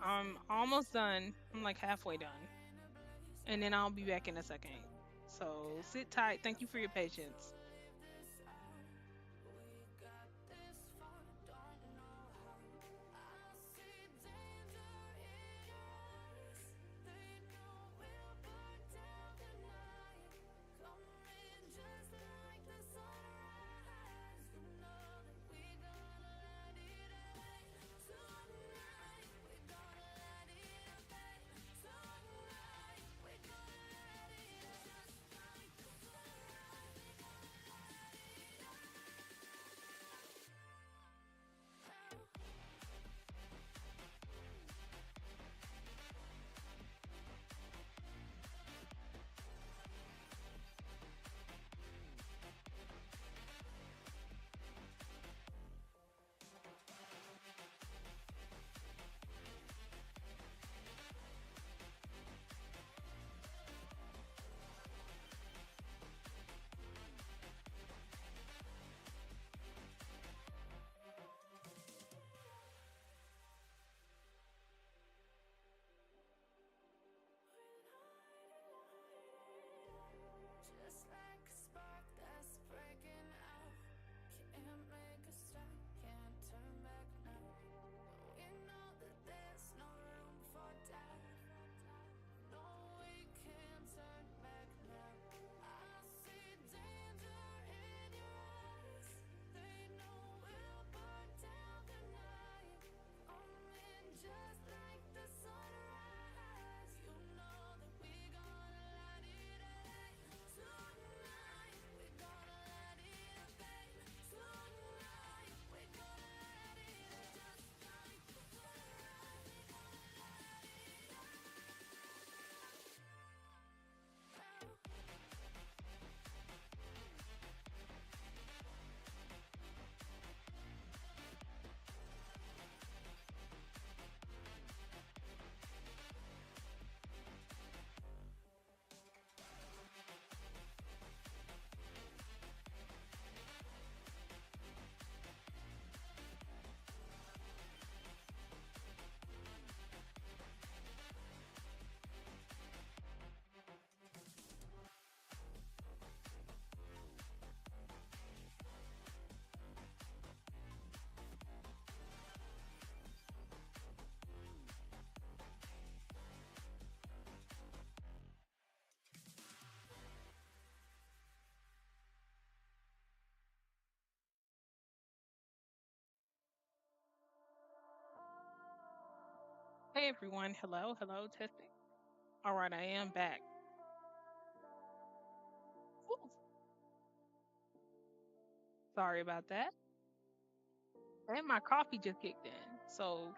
Speaker 2: I'm almost done. I'm like halfway done, and then I'll be back in a second. So sit tight. Thank you for your patience.
Speaker 1: Just like a spark that's breaking out. Can't make a stop, can't turn back now. We know that there's no room for doubt. No, we can't turn back now. I see danger in your eyes. They know we'll burn down the night. Coming just like the sunrise. You know that we gonna light it up. Tonight, we gonna light it up, babe. Tonight, we gonna light it up. Just like the sunrise, we gonna light it up.
Speaker 2: Hey everyone. Hello, hello, testing. All right, I am back. Ooh, sorry about that. And my coffee just kicked in, so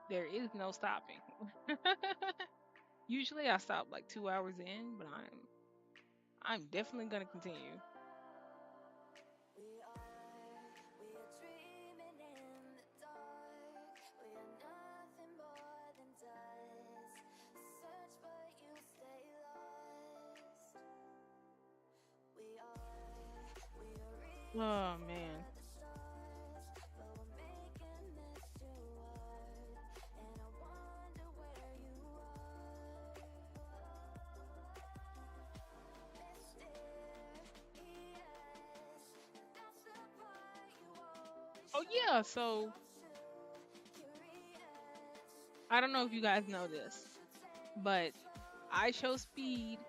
Speaker 2: there is no stopping. Usually I stop like 2 hours in, but I'm definitely gonna continue.
Speaker 1: We are dreaming in the dark. We are nothing more than dust. Search but you stay lost. We are
Speaker 2: Oh
Speaker 1: reaching
Speaker 2: man.
Speaker 1: for the stars, but we're making this too hard. And I wonder where you are. Mysterious, that's the part you always
Speaker 2: Oh
Speaker 1: show
Speaker 2: yeah,
Speaker 1: me so
Speaker 2: so
Speaker 1: true. Curious,
Speaker 2: I don't know if you guys
Speaker 1: thinking
Speaker 2: know
Speaker 1: you
Speaker 2: this,
Speaker 1: should take
Speaker 2: but
Speaker 1: control.
Speaker 2: I Show Speed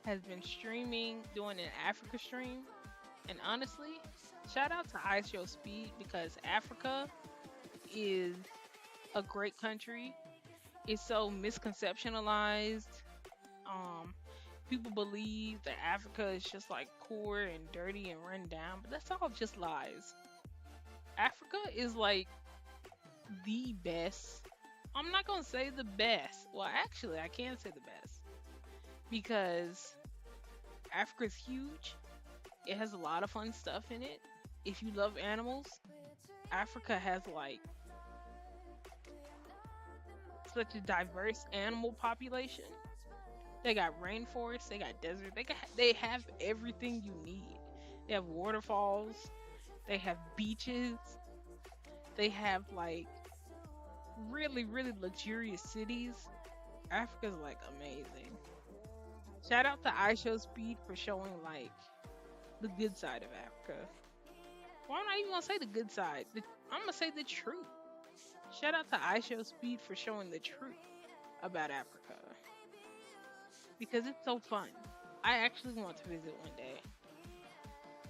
Speaker 2: has been streaming, doing an Africa stream. And honestly, shout out to I Show Speed because Africa is a great country. It's so misconceptualized. Um, People believe that Africa is just like poor and dirty and run down, but that's all just lies. Africa is like the best. I'm not gonna say the best. Well, actually, I can say the best because Africa's huge. It has a lot of fun stuff in it. If you love animals, Africa has like such a diverse animal population. They got rainforests, they got desert, they have everything you need. They have waterfalls, they have beaches, they have like really, really luxurious cities. Africa's like amazing. Shout out to iShowSpeed for showing like the good side of Africa. Well, I'm not even gonna say the good side. I'm gonna say the truth. Shout out to iShowSpeed for showing the truth about Africa because it's so fun. I actually want to visit one day.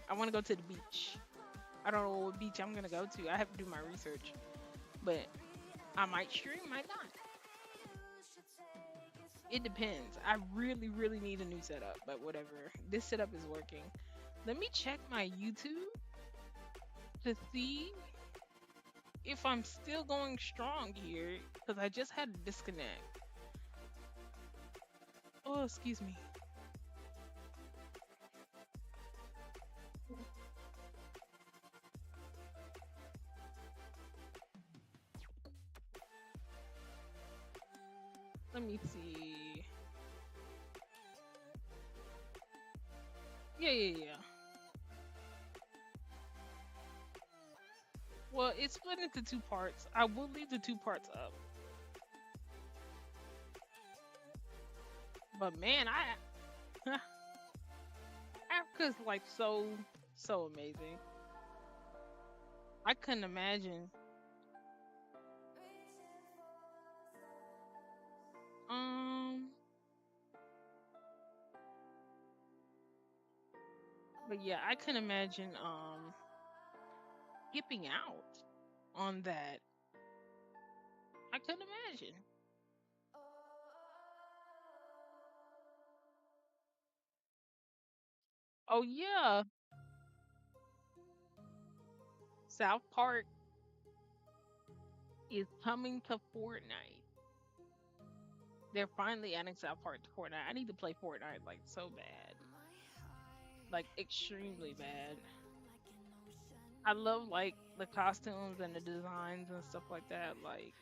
Speaker 2: I want to go to the beach. I don't know what beach I'm gonna go to. I have to do my research, but I might stream, might not. It depends. I really, really need a new setup, but whatever. This setup is working. Let me check my YouTube to see if I'm still going strong here because I just had to disconnect. Oh, excuse me. Let me see. Yeah, yeah, yeah. Well, it's split into two parts. I will leave the two parts up. But man, Africa's like so amazing. I couldn't imagine. Um, but yeah, I couldn't imagine skipping out on that. I couldn't imagine. Oh yeah, South Park is coming to Fortnite. They're finally adding South Park to Fortnite. I need to play Fortnite like so bad, like extremely bad. I love like the costumes and the designs and stuff like that. Like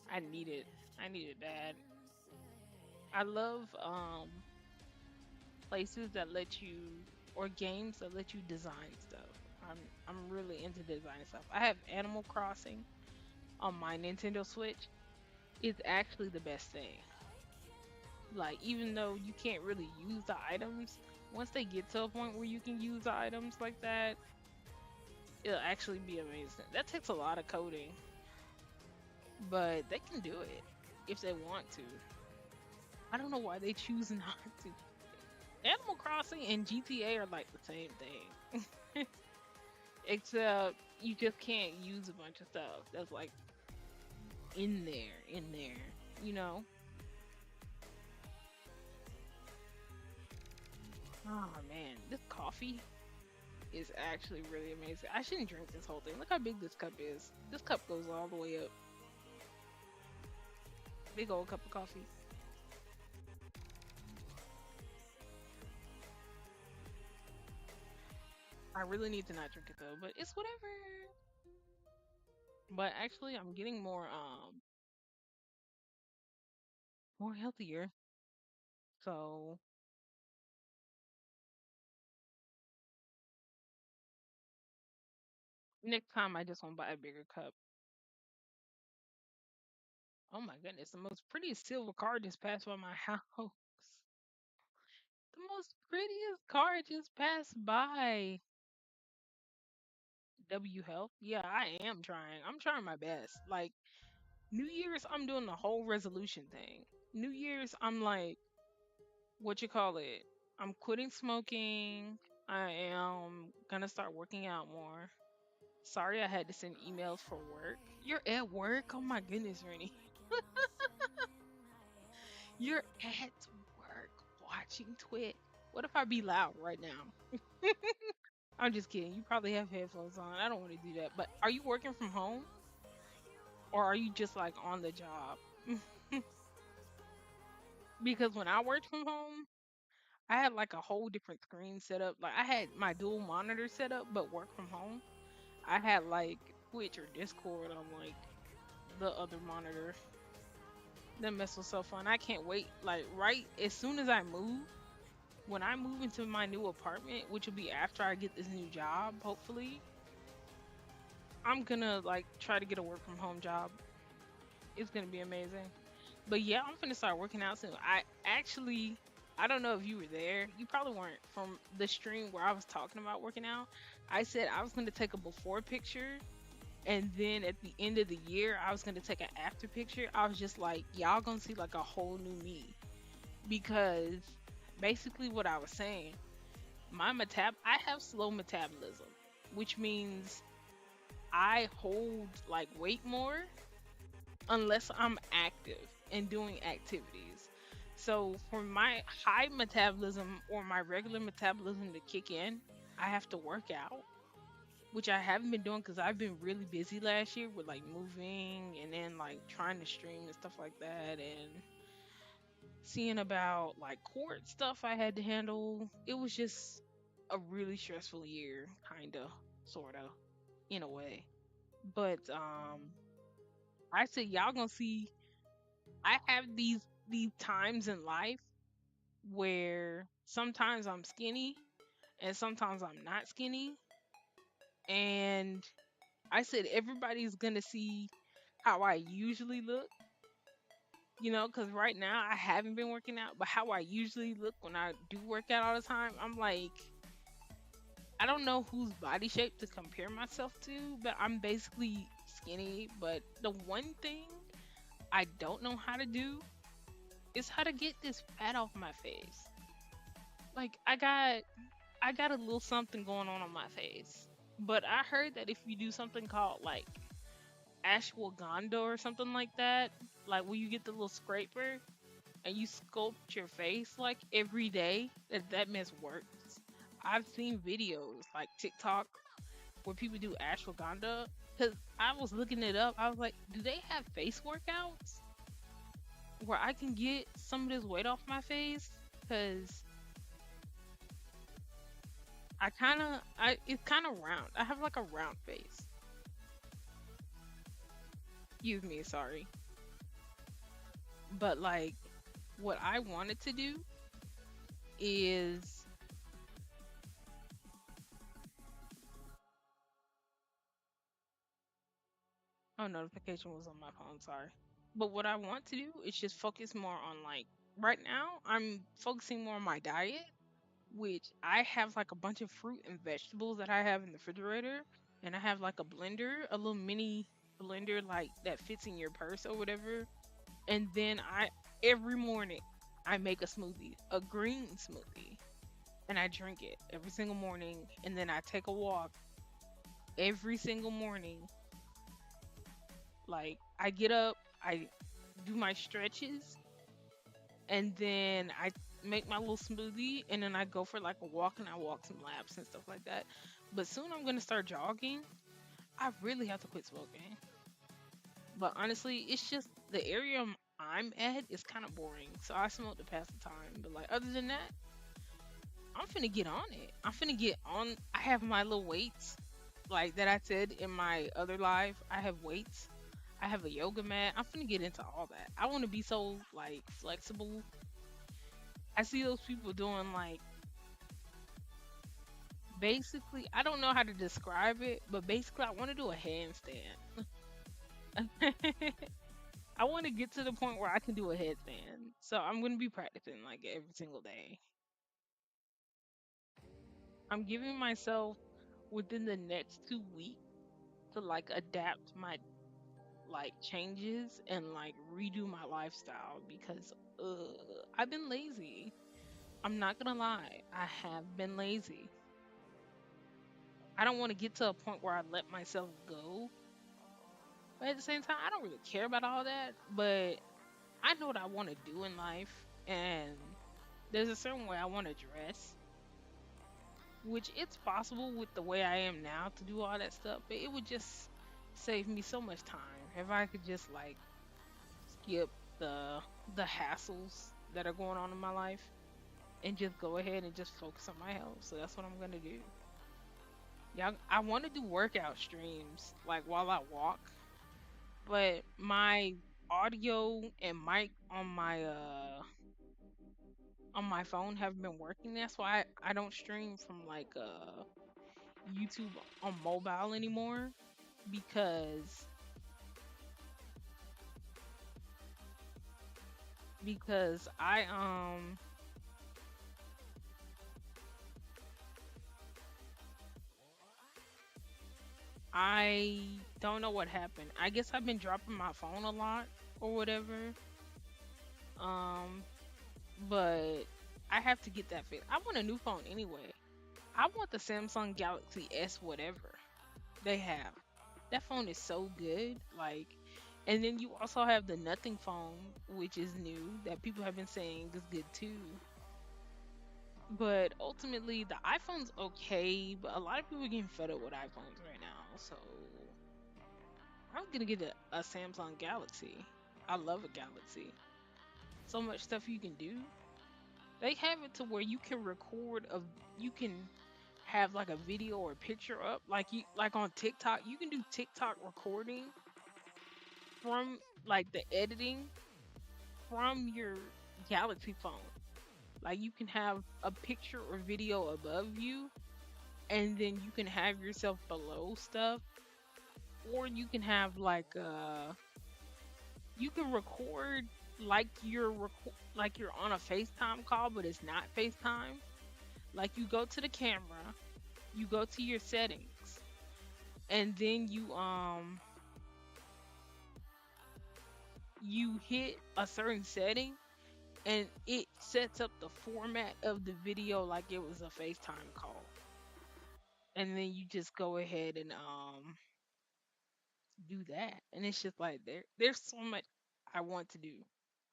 Speaker 2: I need it. I need it bad. I love places that let you or games that let you design stuff. I'm really into designing stuff. I have Animal Crossing on my Nintendo Switch. It's actually the best thing. Like even though you can't really use the items, once they get to a point where you can use the items like that, it'll actually be amazing. That takes a lot of coding, but they can do it if they want to. I don't know why they choose not to. Animal Crossing and GTA are like the same thing. Except you just can't use a bunch of stuff that's like in there, you know? Oh man, this coffee is actually really amazing. I shouldn't drink this whole thing. Look how big this cup is. This cup goes all the way up. Big old cup of coffee. I really need to not drink it though, but it's whatever. But actually I'm getting more healthier. So next time I just want to buy a bigger cup. Oh my goodness, the most prettiest silver car just passed by my house. The most prettiest car just passed by. W Health. Yeah, I am trying. I'm trying my best. Like New Year's, I'm doing the whole resolution thing. New Year's, I'm like, what you call it? I'm quitting smoking. I am gonna start working out more. Sorry, I had to send emails for work. You're at work? Oh my goodness, Rennie. You're at work watching Twit. What if I be loud right now? I'm just kidding. You probably have headphones on. I don't want to do that. But are you working from home or are you just like on the job? Because when I worked from home, I had like a whole different screen set up. Like I had my dual monitor set up, but work from home. I had like Twitch or Discord on like the other monitor. That mess was so fun. I can't wait. Like right as soon as I move, when I move into my new apartment, which will be after I get this new job, hopefully, I'm gonna like try to get a work from home job. It's gonna be amazing. But yeah, I'm gonna start working out soon. I don't know if you were there. You probably weren't from the stream where I was talking about working out. I said I was gonna take a before picture, and then at the end of the year, I was gonna take an after picture. I was just like, y'all gonna see like a whole new me because basically what I was saying, I have slow metabolism, which means I hold like weight more unless I'm active and doing activities. So for my high metabolism or my regular metabolism to kick in, I have to work out, which I haven't been doing because I've been really busy last year with like moving and then like trying to stream and stuff like that and seeing about like court stuff I had to handle. It was just a really stressful year, kind of, sort of, in a way. But I said y'all gonna see I have these times in life where sometimes I'm skinny and sometimes I'm not skinny. And I said everybody's gonna see how I usually look, because right now I haven't been working out, but how I usually look when I do work out all the time, I'm like, I don't know whose body shape to compare myself to, but I'm basically skinny. But the one thing I don't know how to do is how to get this fat off my face. Like I got a little something going on my face. But I heard that if you do something called like ashwagandha or something like that, like where you get the little scraper and you sculpt your face like every day, that mess works. I've seen videos like TikTok where people do ashwagandha because I was looking it up. I was like, do they have face workouts where I can get some of this weight off my face? Because it's kind of round. I have like a round face. Excuse me, sorry. But like, what I wanted to do is, oh, notification was on my phone, sorry. But what I want to do is just focus more on like, right now, I'm focusing more on my diet, which I have like a bunch of fruit and vegetables that I have in the refrigerator, and I have like a blender, a little mini blender like that fits in your purse or whatever. And then every morning I make a smoothie, a green smoothie, and I drink it every single morning. And then I take a walk every single morning. Like I get up, I do my stretches, and then I make my little smoothie, and then I go for like a walk and I walk some laps and stuff like that. But soon I'm gonna start jogging. I really have to quit smoking. But honestly, it's just the area I'm at is kind of boring. So I smoke to pass the time. But like other than that, I'm finna get on it. I'm finna get on. I have my little weights, like that I said in my other live. I have weights. I have a yoga mat. I'm finna get into all that. I want to be so like flexible. I see those people doing like basically. I don't know how to describe it, but basically, I want to do a handstand. I want to get to the point where I can do a headstand. So I'm going to be practicing like every single day. I'm giving myself within the next 2 weeks to like adapt my like changes and like redo my lifestyle because I've been lazy. I'm not gonna lie, I have been lazy. I don't want to get to a point where I let myself go, but at the same time, I don't really care about all that. But I know what I want to do in life, and there's a certain way I want to dress, which it's possible with the way I am now to do all that stuff, but it would just save me so much time if I could just like skip the hassles that are going on in my life and just go ahead and just focus on my health. So that's what I'm gonna do. Yeah, I want to do workout streams like while I walk, but my audio and mic on my phone have been working. That's why I don't stream from like YouTube on mobile anymore because I don't know what happened. I guess I've been dropping my phone a lot or whatever. Um but I have to get that fixed. I want a new phone anyway. I want the Samsung Galaxy S whatever they have. That phone is so good. Like, and then you also have the Nothing phone, which is new that people have been saying is good too. But ultimately, the iPhone's okay, but a lot of people are getting fed up with iPhones right now. So I'm gonna get a Samsung Galaxy. I love a Galaxy. So much stuff you can do. They have it to where you can you can have like a video or picture up, like on TikTok. You can do TikTok recording from like the editing from your Galaxy phone. Like you can have a picture or video above you, and then you can have yourself below stuff, or you can have you can record like you're on a FaceTime call, but it's not FaceTime. Like you go to the camera, you go to your settings, and then you hit a certain setting and it sets up the format of the video like it was a FaceTime call. And then you just go ahead and do that. And it's just like there's so much I want to do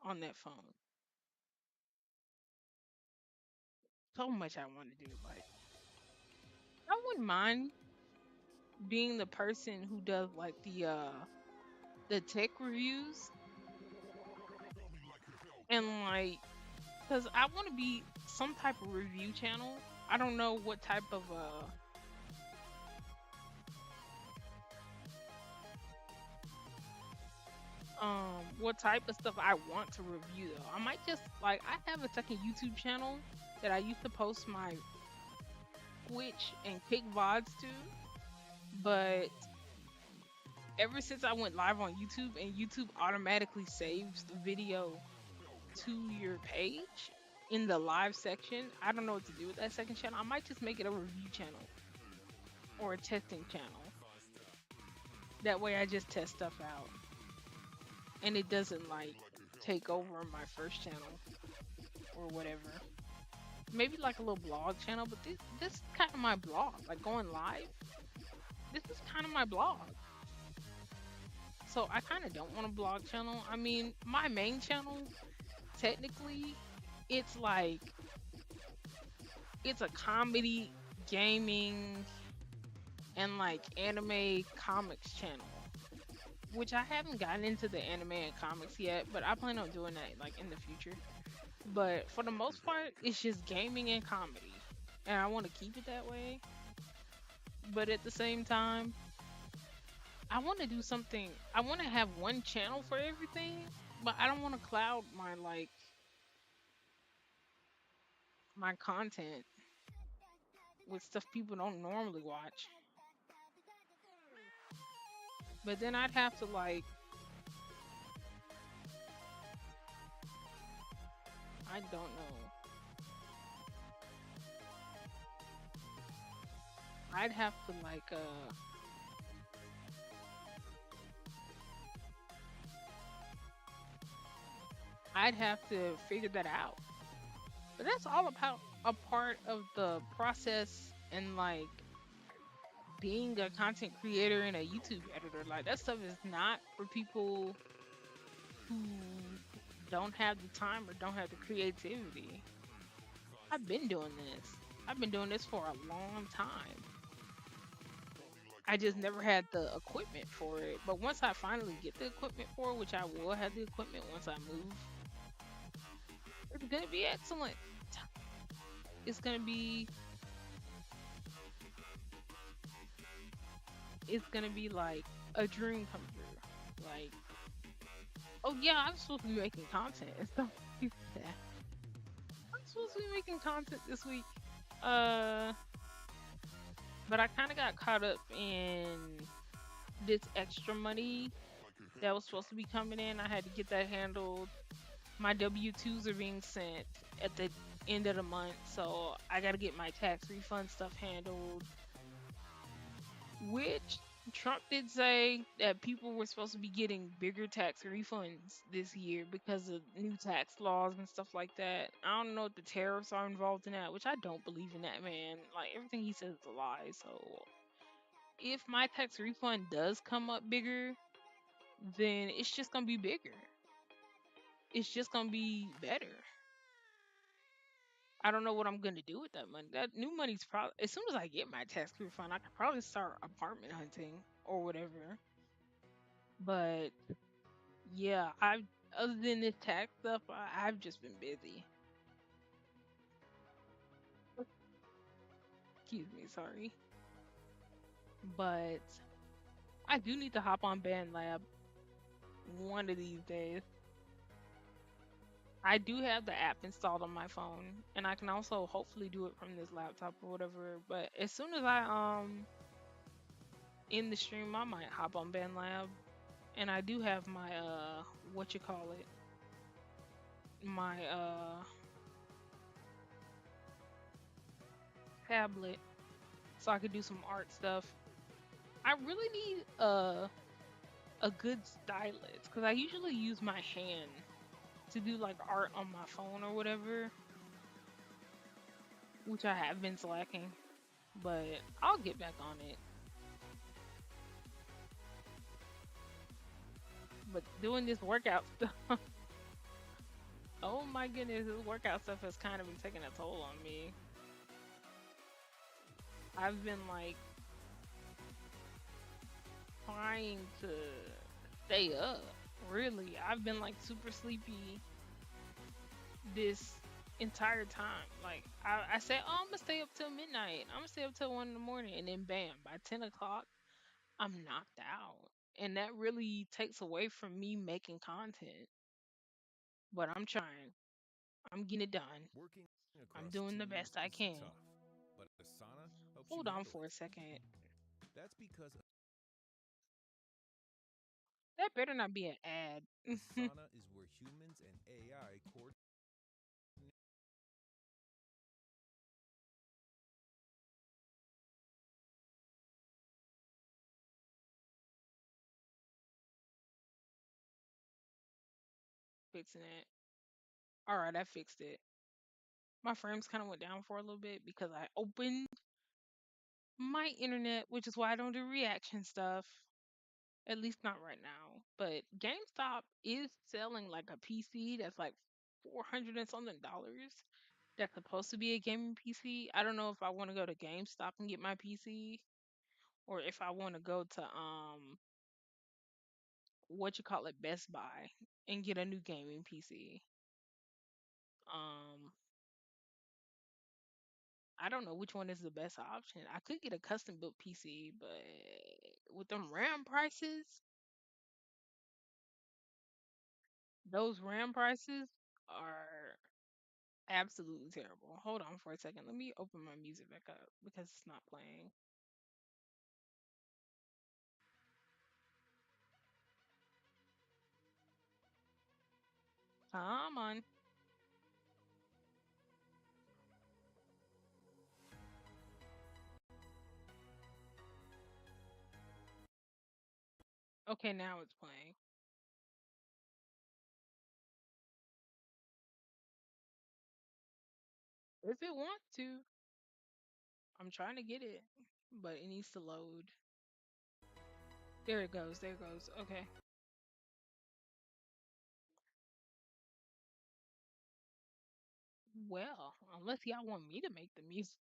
Speaker 2: on that phone. So much I want to do. Like I wouldn't mind being the person who does like the tech reviews and like cuz I want to be some type of review channel. I don't know what type of stuff I want to review though. I might just like I have a second YouTube channel that I used to post my Twitch and Kick VODs to, but ever since I went live on YouTube and YouTube automatically saves the video to your page in the live section, I don't know what to do with that second channel. I might just make it a review channel or a testing channel. That way I just test stuff out and it doesn't like take over my first channel or whatever. Maybe like a little blog channel, but this is kind of my blog. Like going live, this is kind of my blog. So I kind of don't want a blog channel. I mean, my main channel, technically, it's like it's a comedy, gaming, and like anime comics channel. Which I haven't gotten into the anime and comics yet, but I plan on doing that like in the future. But for the most part, it's just gaming and comedy. And I want to keep it that way. But at the same time, I want to do something. I want to have one channel for everything, but I don't want to cloud my content with stuff people don't normally watch. But then I'd have to like I don't know. I'd have to I'd have to figure that out. But that's all about a part of the process and like being a content creator and a YouTube editor. Like that stuff is not for people who don't have the time or don't have the creativity. I've been doing this. I've been doing this for a long time. I just never had the equipment for it. But once I finally get the equipment for it, which I will have the equipment once I move, it's gonna be excellent. It's gonna be it's gonna be like a dream come true. Like, oh yeah, I'm supposed to be making content and stuff like that. I'm supposed to be making content this week. Uh, but I kind of got caught up in this extra money that was supposed to be coming in. I had to get that handled. My W-2s are being sent at the end of the month, so I got to get my tax refund stuff handled. Which Trump did say that people were supposed to be getting bigger tax refunds this year because of new tax laws and stuff like that. I don't know if the tariffs are involved in that, which I don't believe in that, man. Like everything he says is a lie. So if my tax refund does come up bigger, then it's just gonna be bigger. It's just gonna be better. I don't know what I'm gonna do with that money. That new money's probably as soon as I get my tax refund, I could probably start apartment hunting or whatever. But yeah, I've other than this tax stuff, I've just been busy. Excuse me, sorry. But I do need to hop on Band Lab one of these days. I do have the app installed on my phone, and I can also hopefully do it from this laptop or whatever. But as soon as I in the stream, I might hop on Band Lab, and I do have my what you call it, my tablet, so I could do some art stuff. I really need a good stylus because I usually use my hand to do like art on my phone or whatever, which I have been slacking, but I'll get back on it. But doing this workout stuff, oh my goodness, this workout stuff has kind of been taking a toll on me. I've been like trying to stay up. Really, I've been like super sleepy this entire time. Like I said, oh, I'm gonna stay up till midnight. I'm gonna stay up till 1 in the morning, and then bam, by 10 o'clock, I'm knocked out, and that really takes away from me making content. But I'm trying. I'm getting it done.
Speaker 3: Working
Speaker 2: I'm
Speaker 3: across
Speaker 2: doing the
Speaker 3: teams
Speaker 2: best I
Speaker 3: is
Speaker 2: can.
Speaker 3: tough, but Asana helps you
Speaker 2: Hold on
Speaker 3: handle
Speaker 2: for
Speaker 3: it.
Speaker 2: a second.
Speaker 3: That's because
Speaker 2: That better not be an ad.
Speaker 3: Asana is where humans and AI coordinate.
Speaker 2: Fixing it. All right, I fixed it. My frames kind of went down for a little bit because I opened my internet, which is why I don't do reaction stuff. At least not right now. But GameStop is selling like a PC that's like 400 and something dollars. That's supposed to be a gaming PC. I don't know if I want to go to GameStop and get my PC or if I want to go to what you call it, Best Buy and get a new gaming PC. Um I don't know which one is the best option. I could get a custom built PC, but with them RAM prices, those RAM prices are absolutely terrible. Hold on for a second. Let me open my music back up because it's not playing. Come on. Okay, now it's playing. If it wants to, I'm trying to get it, but it needs to load. There it goes. There it goes. Okay. Well, unless y'all want me to make the music,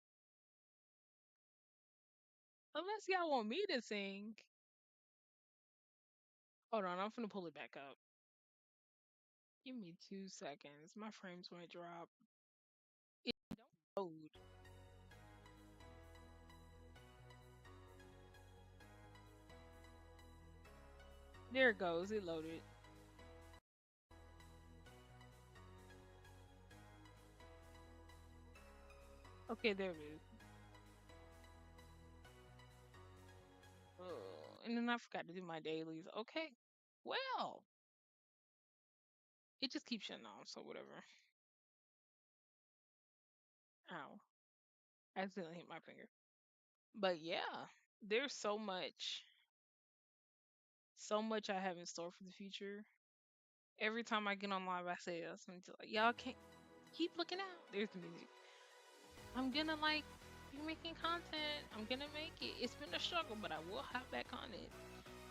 Speaker 2: unless y'all want me to sing. Hold on, I'm finna pull it back up. Give me 2 seconds. My frames might drop. It don't load. There it goes. It loaded. Okay, there it is. And then I forgot to do my dailies. Okay. Well, it just keeps shutting off, so whatever. Ow. I accidentally hit my finger. But yeah, there's so much I have in store for the future. Every time I get on live, I say something to like, y'all can't keep looking out. There's the music. I'm gonna like be making content. I'm gonna make it. It's been a struggle, but I will hop back on it.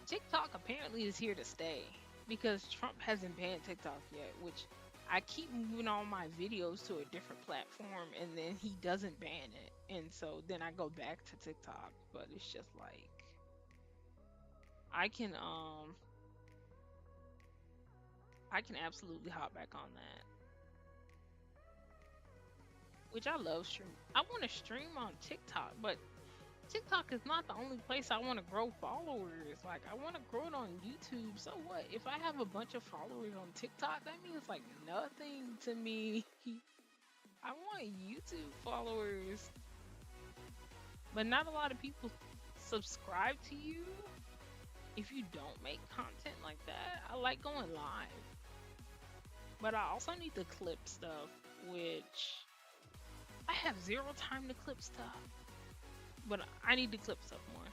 Speaker 2: TikTok apparently is here to stay because Trump hasn't banned TikTok yet, which I keep moving all my videos to a different platform and then he doesn't ban it. And so then I go back to TikTok, but it's just like I can um I can absolutely hop back on that. Which I love stream. I want to stream on TikTok, but TikTok is not the only place I want to grow followers. Like I want to grow it on YouTube. So what? If I have a bunch of followers on TikTok, that means like nothing to me. I want YouTube followers. But not a lot of people subscribe to you if you don't make content like that. I like going live. But I also need to clip stuff, which I have zero time to clip stuff. But I need to clip stuff more.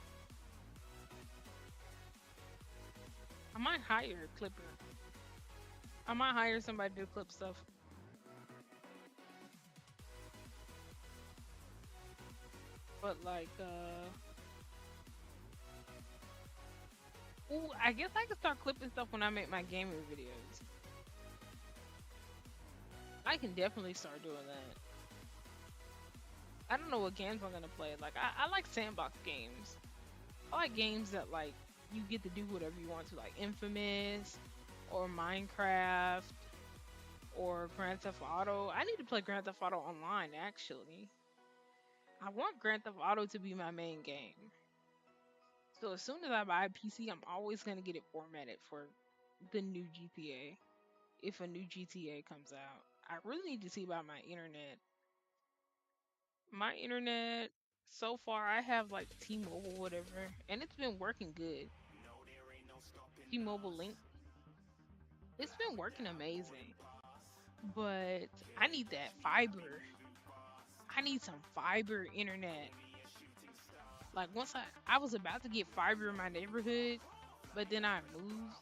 Speaker 2: I might hire a clipper. I might hire somebody to clip stuff. But like, ooh, I guess I can start clipping stuff when I make my gaming videos. I can definitely start doing that. I don't know what games I'm gonna play. Like, I like sandbox games. I like games that like you get to do whatever you want to, like Infamous or Minecraft or Grand Theft Auto. I need to play Grand Theft Auto online actually. I want Grand Theft Auto to be my main game. So as soon as I buy a PC, I'm always gonna get it formatted for the new GTA. If a new GTA comes out, I really need to see about my internet. My internet, so far, I have like T-Mobile, whatever, and it's been working good. T-Mobile Link, it's been working amazing. But I need that fiber. I need some fiber internet. Like once I was about to get fiber in my neighborhood, but then I moved,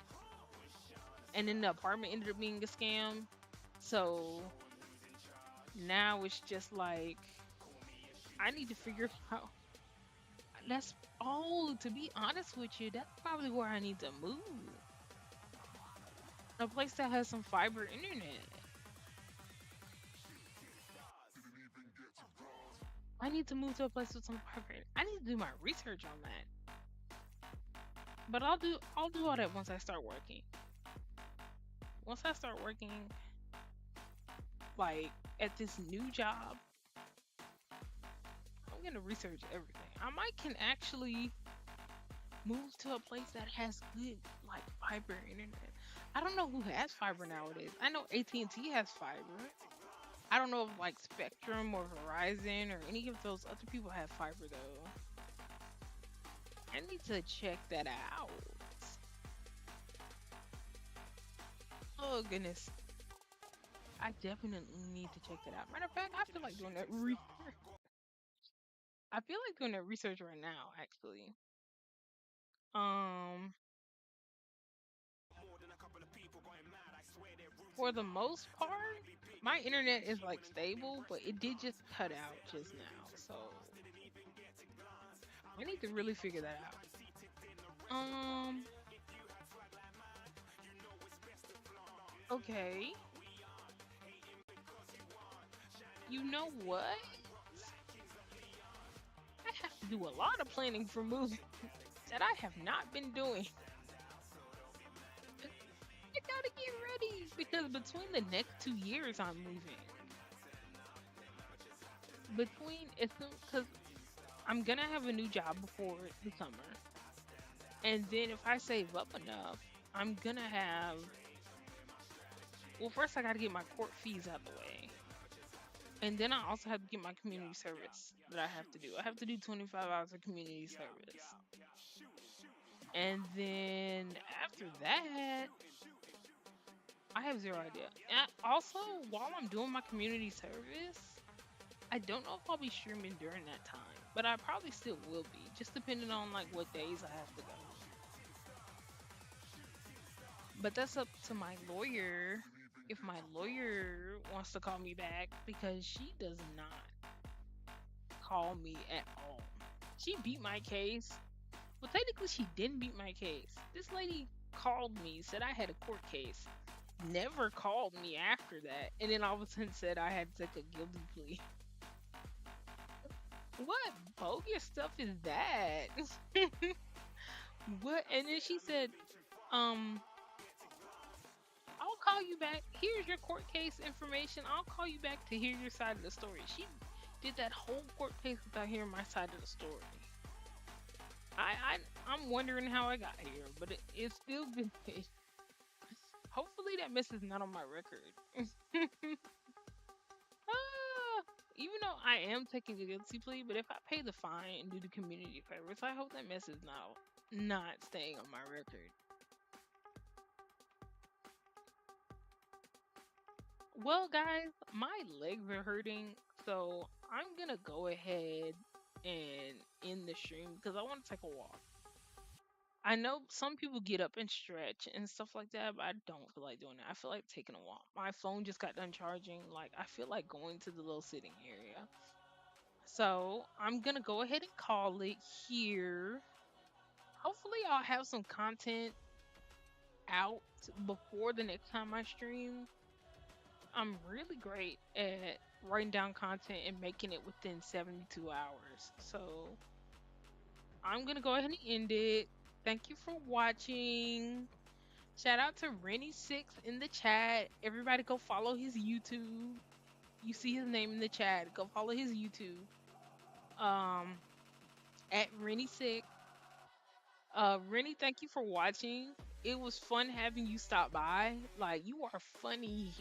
Speaker 2: and then the apartment ended up being a scam. So now it's just like I need to figure out. That's oh, to be honest with you, that's probably where I need to move. A place that has some fiber internet. I need to move to a place with some fiber. I need to do my research on that. But I'll do all that once I start working. Once I start working like at this new job, I'm gonna research everything. I might can actually move to a place that has good like fiber internet. I don't know who has fiber nowadays. I know AT&T has fiber. I don't know if like Spectrum or Verizon or any of those other people have fiber though. I need to check that out. Oh goodness. I definitely need to check that out. Matter of fact, I feel like doing that I feel like doing that research right now, actually. Um, for the most part, my internet is like stable, but it did just cut out just now. So I need to really figure that out. Okay. You know what? I have to do a lot of planning for moving that I have not been doing. I gotta get ready because between the next 2 years, I'm moving. Between it's because I'm gonna have a new job before the summer, and then if I save up enough, I'm gonna have. Well, first I gotta get my court fees out the way, and then I also have to get my community service that I have to do. I have to do 25 hours of community service, and then after that, I have zero idea. And also, while I'm doing my community service, I don't know if I'll be streaming during that time, but I probably still will be, just depending on like what days I have to go. But that's up to my lawyer if my lawyer wants to call me back because she does not call me at all. She beat my case. Well, technically, she didn't beat my case. This lady called me, said I had a court case, never called me after that, and then all of a sudden said I had to take a guilty plea. What bogus stuff is that? What? And then she said, um, I'll call you back. Here's your court case information. I'll call you back to hear your side of the story. She did that whole court case without hearing my side of the story. I'm wondering how I got here, but it's still good. Hopefully that mess is not on my record. Ah, even though I am taking a guilty plea, but if I pay the fine and do the community service, I hope that mess is not staying on my record. Well, guys, my legs are hurting, so I'm gonna go ahead and end the stream because I want to take a walk. I know some people get up and stretch and stuff like that, but I don't feel like doing that. I feel like taking a walk. My phone just got done charging. Like, I feel like going to the little sitting area. So, I'm gonna go ahead and call it here. Hopefully, I'll have some content out before the next time I stream. I'm really great at writing down content and making it within 72 hours. So, I'm gonna go ahead and end it. Thank you for watching. Shout out to Rennie6 in the chat. Everybody go follow his YouTube. You see his name in the chat. Go follow his YouTube. At Rennie6. Rennie, thank you for watching. It was fun having you stop by. Like, you are funny.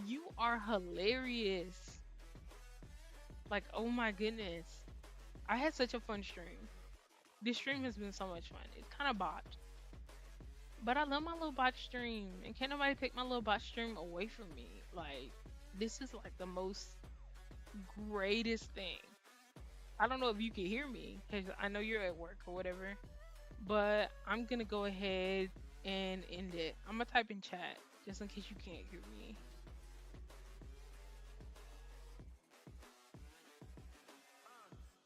Speaker 2: You are hilarious. Like, oh my goodness. I had such a fun stream. This stream has been so much fun. It's kind of botched. But I love my little botch stream. And can't nobody take my little botch stream away from me. Like, this is like the most greatest thing. I don't know if you can hear me. Because I know you're at work or whatever. But I'm going to go ahead and end it. I'm going to type in chat. Just in case you can't hear me.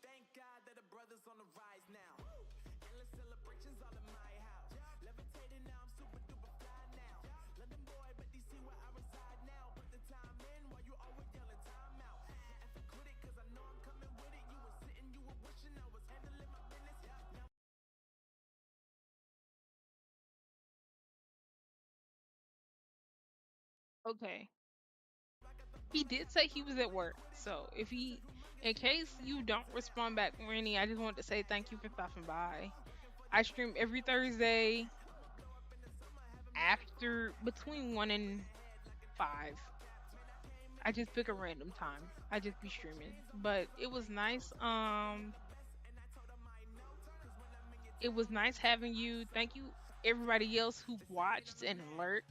Speaker 1: Thank God that the brothers on the rise now. Endless celebrations all in my house. Levitating now, I'm super duper fly now. London boy, but DC where I reside now. Put the time in while you always yelling time out. And for quit it, cause I know I'm coming with it. You were sitting, you were wishing I was handling my business. Now
Speaker 2: Okay. He did say he was at work. So if he, in case you don't respond back, Rennie, I just wanted to say thank you for stopping by. I stream every Thursday after between 1 and 5. I just pick a random time. I just be streaming. But it was nice. It was nice having you. Thank you everybody else who watched and lurked.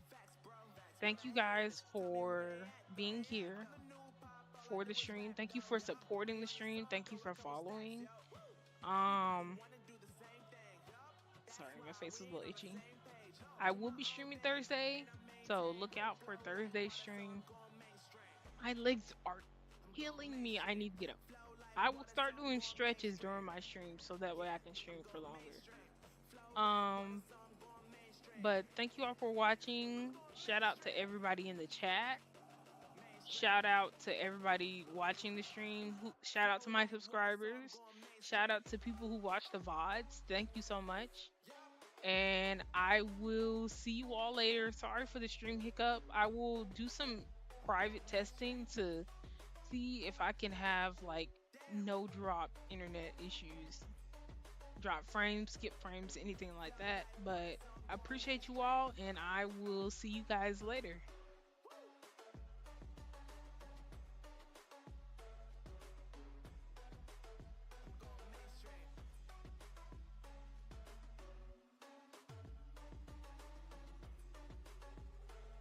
Speaker 2: Thank you guys for being here for the stream. Thank you for supporting the stream. Thank you for following. Sorry, my face was a little itchy. I will be streaming Thursday, so look out for Thursday stream. My legs are killing me. I need to get up. I will start doing stretches during my stream so that way I can stream for longer. But thank you all for watching. Shout out to everybody in the chat. Shout out to everybody watching the stream. Shout out to my subscribers. Shout out to people who watch the VODs. Thank you so much. And I will see you all later. Sorry for the stream hiccup. I will do some private testing to see if I can have like no drop internet issues. drop frames, skip frames, anything like that. But I appreciate you all, and I will see you guys later.